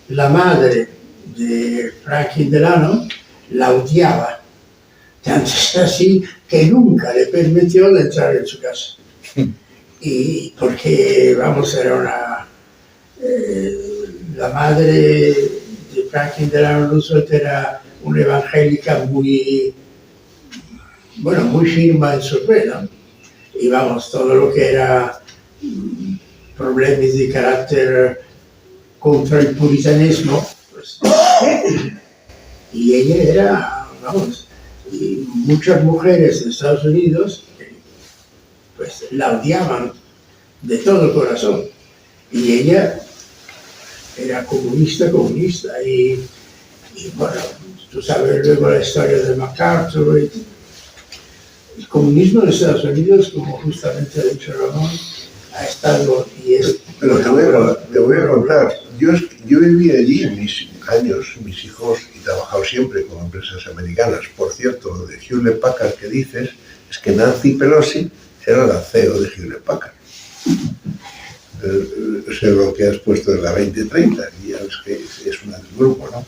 La madre de Franklin Delano la odiaba, tanto es así que nunca le permitió de entrar en su casa. Y porque, vamos, era la madre de Franklin Delano Roosevelt era una evangélica muy firme en su fe, ¿no? Y vamos, todo lo que era problemas de carácter contra el puritanismo, pues, y ella era, vamos, y muchas mujeres de Estados Unidos pues la odiaban de todo corazón, y ella era comunista, y bueno, tú sabes luego la historia de MacArthur. El comunismo en Estados Unidos, como justamente ha dicho Ramón, ha estado y es... Pero te voy a contar, yo viví allí en mis años, mis hijos, y he trabajado siempre con empresas americanas. Por cierto, lo de Hewlett Packard que dices, es que Nancy Pelosi era la CEO de Hewlett Packard. Sé lo que has puesto en la 2030, y ya ves que es una del grupo, ¿no?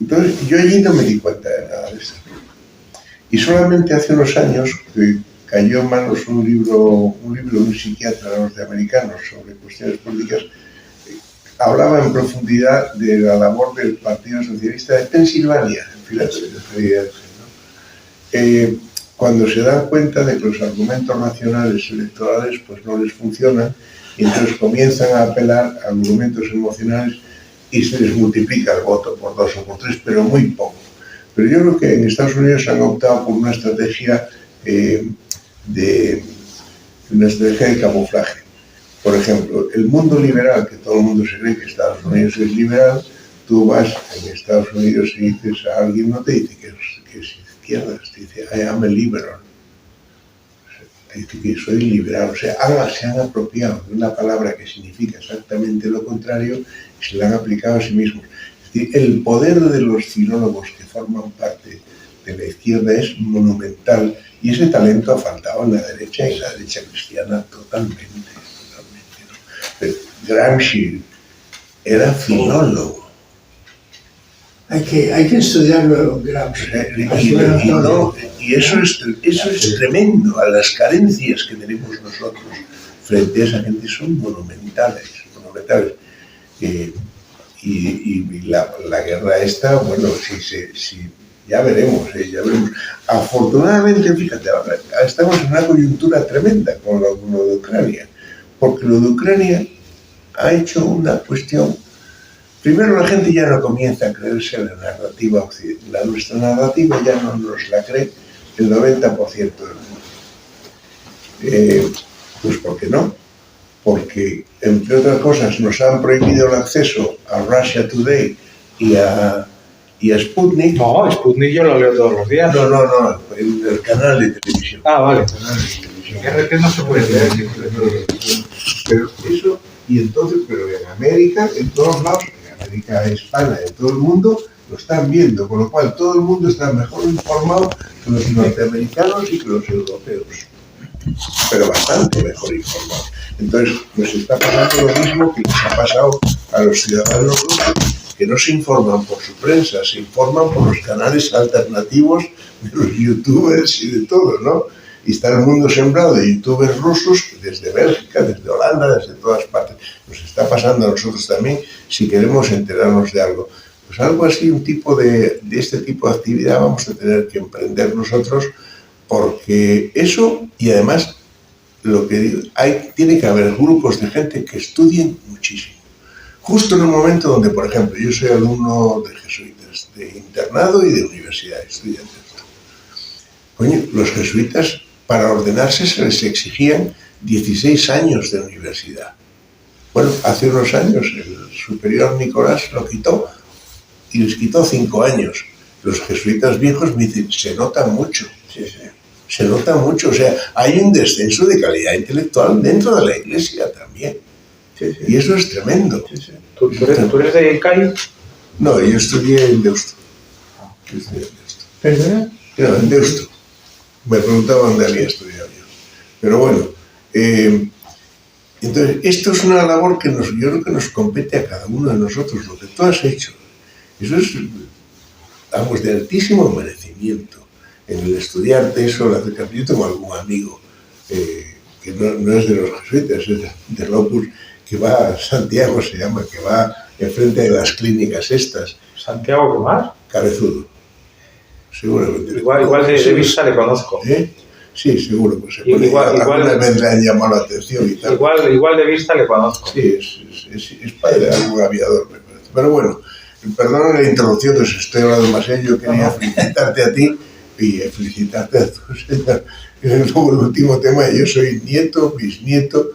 Entonces, yo allí no me di cuenta de nada de esto. Y solamente hace unos años cayó en manos un libro de un psiquiatra norteamericano sobre cuestiones políticas. Hablaba en profundidad de la labor del Partido Socialista de Pensilvania, en Filadelfia, ¿no? Cuando se dan cuenta de que los argumentos racionales electorales pues no les funcionan, y entonces comienzan a apelar a argumentos emocionales y se les multiplica el voto por 2 o por 3, pero muy poco. Pero yo creo que en Estados Unidos han optado por una estrategia de camuflaje. Por ejemplo, el mundo liberal, que todo el mundo se cree que Estados Unidos es liberal, tú vas en Estados Unidos y dices a alguien, no te dice que es izquierda, te dice I am a liberal. Te dice que soy liberal. O sea, se han apropiado de una palabra que significa exactamente lo contrario y se la han aplicado a sí mismos. Es decir, el poder de los filólogos que forman parte de la izquierda es monumental, y ese talento ha faltado en la derecha, y la derecha cristiana totalmente, ¿no? Pero Gramsci era filólogo. Hay que estudiarlo, Gramsci. Y eso es tremendo. A las carencias que tenemos nosotros frente a esa gente son monumentales. Y la guerra esta, bueno, si ya veremos. Afortunadamente, fíjate, ahora estamos en una coyuntura tremenda con lo de Ucrania, porque lo de Ucrania ha hecho una cuestión. Primero, la gente ya no comienza a creerse la narrativa occidental. Nuestra narrativa ya no nos la cree el 90% del mundo. Pues ¿por qué no? Porque, entre otras cosas, nos han prohibido el acceso a Russia Today y a Sputnik. No, Sputnik yo lo leo todos los días. No, el canal de televisión. Ah, vale. El canal de televisión. RT no se puede leer. Pero eso, y entonces, pero en América, en todos lados, en América Hispana, en todo el mundo, lo están viendo, con lo cual todo el mundo está mejor informado que los norteamericanos y que los europeos, pero bastante mejor informado. Entonces, nos está pasando lo mismo que les ha pasado a los ciudadanos rusos, que no se informan por su prensa, se informan por los canales alternativos de los youtubers y de todo, ¿no? Y está el mundo sembrado de youtubers rusos desde Bélgica, desde Holanda, desde todas partes. Nos está pasando a nosotros también si queremos enterarnos de algo. Pues algo así, un tipo de este tipo de actividad vamos a tener que emprender nosotros, porque eso, y además, lo que digo, tiene que haber grupos de gente que estudien muchísimo. Justo en un momento donde, por ejemplo, yo soy alumno de jesuitas, de internado y de universidad, estudiantes. Coño, los jesuitas, para ordenarse se les exigían 16 años de universidad. Bueno, hace unos años el superior Nicolás lo quitó y les quitó 5 años. Los jesuitas viejos me dicen, se nota mucho. Sí, sí. Se nota mucho, o sea, hay un descenso de calidad intelectual dentro de la Iglesia también. Sí, sí. Y eso es tremendo. Sí, sí. ¿Tú eres de CAI? No, yo estudié en Deusto. ¿Perdona? No, en Deusto. Me preguntaban dónde había estudiado yo. Pero bueno, entonces, esto es una labor que yo creo que nos compete a cada uno de nosotros, lo que tú has hecho. Eso es, vamos, de altísimo merecimiento. En el estudiarte eso, yo tengo algún amigo que no es de los jesuitas, es de Lopus, que va a Santiago, se llama, que va enfrente de las clínicas estas. ¿Santiago qué más? Cabezudo. Seguramente. Igual de vista le conozco. Sí, seguro. Pues alguna vez le han llamado la atención y tal. Igual de vista le conozco. Sí, es padre de algún aviador, me parece. Pero bueno, perdona la interrupción, que estoy hablando más serio. Yo quería felicitarte a ti y felicitarte a tu señor. Luego el último tema, yo soy nieto, bisnieto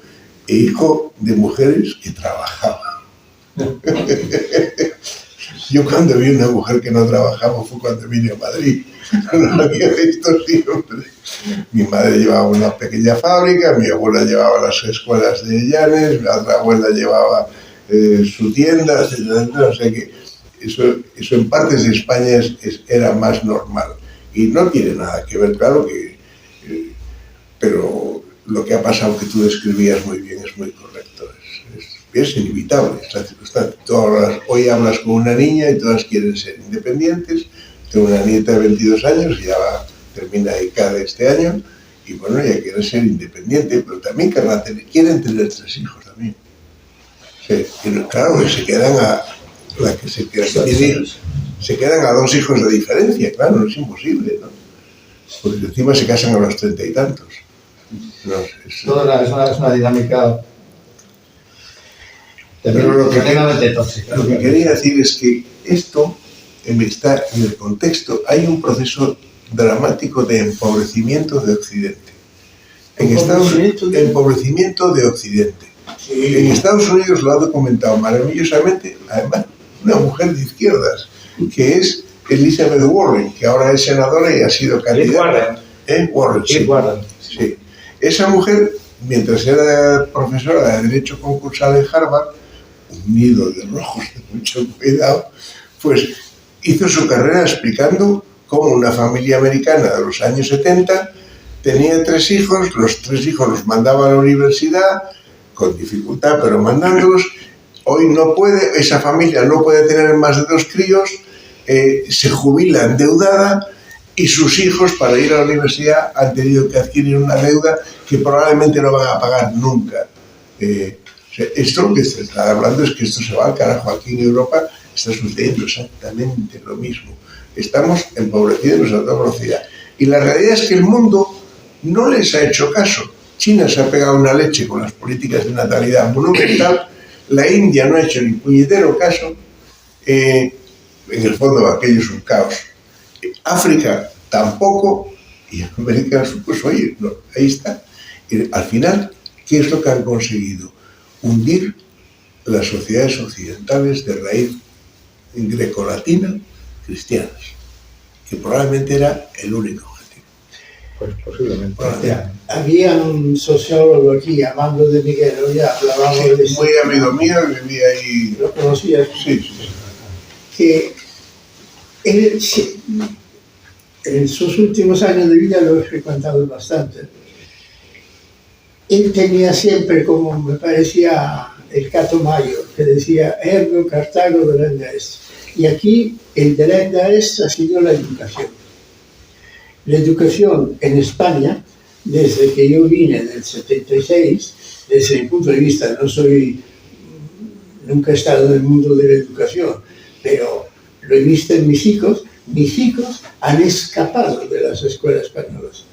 e hijo de mujeres que trabajaban. Yo cuando vi una mujer que no trabajaba fue cuando vine a Madrid. No había visto siempre. Mi madre llevaba una pequeña fábrica, mi abuela llevaba las escuelas de Llanes, mi otra abuela llevaba su tienda, etc. O sea que eso en partes de España era más normal. Y no tiene nada que ver, claro que... pero lo que ha pasado, que tú describías muy bien, es muy correcto. Es inevitable, es la circunstancia. Hoy hablas con una niña y todas quieren ser independientes. Tengo una nieta de 22 años y ya termina ICAD este año, y bueno, ella quiere ser independiente, pero también quieren tener 3 hijos también. Sí, claro, se quedan se quedan a 2 hijos de diferencia, claro, no es imposible, ¿no? Porque encima se casan a los 30 y tantos. No, es una dinámica... Pero lo que quería decir es que esto está en el contexto, hay un proceso dramático de empobrecimiento de Occidente. Empobrecimiento de Occidente. Sí. En Estados Unidos lo ha documentado maravillosamente, además, una mujer de izquierdas, que es Elizabeth Warren, que ahora es senadora y ha sido candidata. Warren, sí. Warren. Sí. Esa mujer, mientras era profesora de Derecho Concursal en Harvard, un nido de rojos de mucho cuidado, pues hizo su carrera explicando cómo una familia americana de los años 70 tenía 3 hijos, los 3 hijos los mandaba a la universidad, con dificultad, pero mandándolos. Hoy no puede, esa familia no puede tener más de 2 críos, se jubila endeudada, y sus hijos, para ir a la universidad, han tenido que adquirir una deuda que probablemente no van a pagar nunca. Esto lo que se está hablando es que esto se va al carajo. Aquí en Europa está sucediendo exactamente lo mismo. Estamos empobrecidos a toda velocidad. Y la realidad es que el mundo no les ha hecho caso. China se ha pegado una leche con las políticas de natalidad monumental. La India no ha hecho ni puñetero caso. En el fondo aquello es un caos. África tampoco. Y América, pues oye, no, ahí está. Y al final, ¿qué es lo que han conseguido? Hundir las sociedades occidentales de raíz grecolatina cristianas, que probablemente era el único objetivo. Pues posiblemente. Había un sociólogo aquí, Armando de Miguel, ya hablábamos de eso. Muy amigo mío, vivía ahí. ¿Lo conocías? Sí. Que él, en sus últimos años de vida lo he frecuentado bastante. Él tenía siempre, como me parecía el Cato Mayor, que decía ergo Cartago delenda est. Y aquí el delenda est ha sido la educación. La educación en España, desde que yo vine en el 76, desde mi punto de vista, nunca he estado en el mundo de la educación, pero lo he visto en mis hijos han escapado de las escuelas españolas.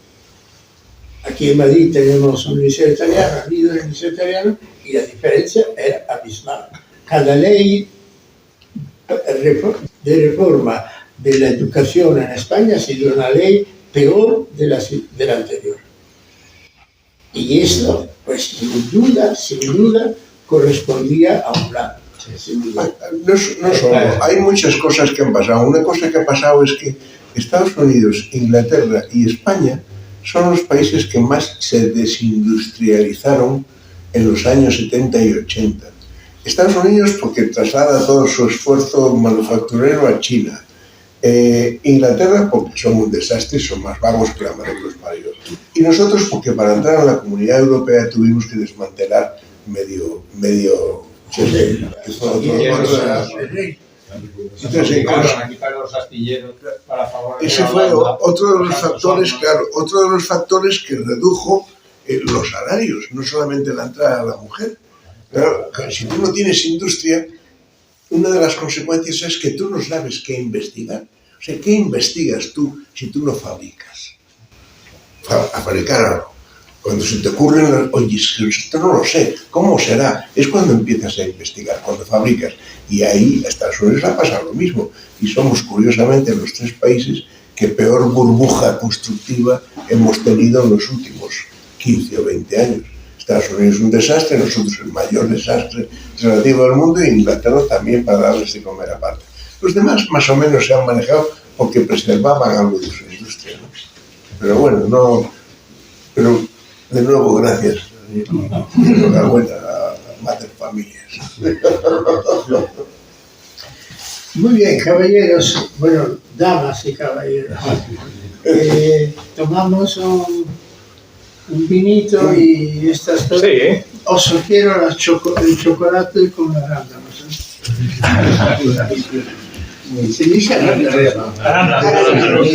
Aquí en Madrid tenemos un liceo italiano, han ido en el liceo italiano y la diferencia era abismal. Cada ley de reforma de la educación en España ha sido una ley peor de la anterior. Y esto, pues sin duda, correspondía a un plan. No solo, hay muchas cosas que han pasado. Una cosa que ha pasado es que Estados Unidos, Inglaterra y España son los países que más se desindustrializaron en los años 70 y 80. Estados Unidos porque traslada todo su esfuerzo manufacturero a China. Inglaterra porque son un desastre y son más vagos que la madre de los parios. Y nosotros porque para entrar a la Comunidad Europea tuvimos que desmantelar medio ese fue otro de los factores que redujo los salarios, no solamente la entrada de la mujer. Claro, si tú no tienes industria, una de las consecuencias es que tú no sabes qué investigar. O sea, ¿qué investigas tú si tú no fabricas? A fabricar algo. Cuando se te ocurren, oye, esto no lo sé, ¿cómo será? Es cuando empiezas a investigar, cuando fabricas. Y ahí a Estados Unidos ha pasado lo mismo. Y somos, curiosamente, los 3 países que peor burbuja constructiva hemos tenido en los últimos 15 o 20 años. Estados Unidos es un desastre, nosotros el mayor desastre relativo al mundo, y Inglaterra también para darles de comer aparte. Los demás más o menos se han manejado porque preservaban algo de su industria, ¿no? Pero bueno, pero de nuevo gracias. Enhorabuena a Mater Familias. Muy bien, caballeros, bueno, damas y caballeros. Tomamos un vinito y estas cosas. Sí. Os sugiero el chocolate con arándanos. Se dice arándanos. Arándanos.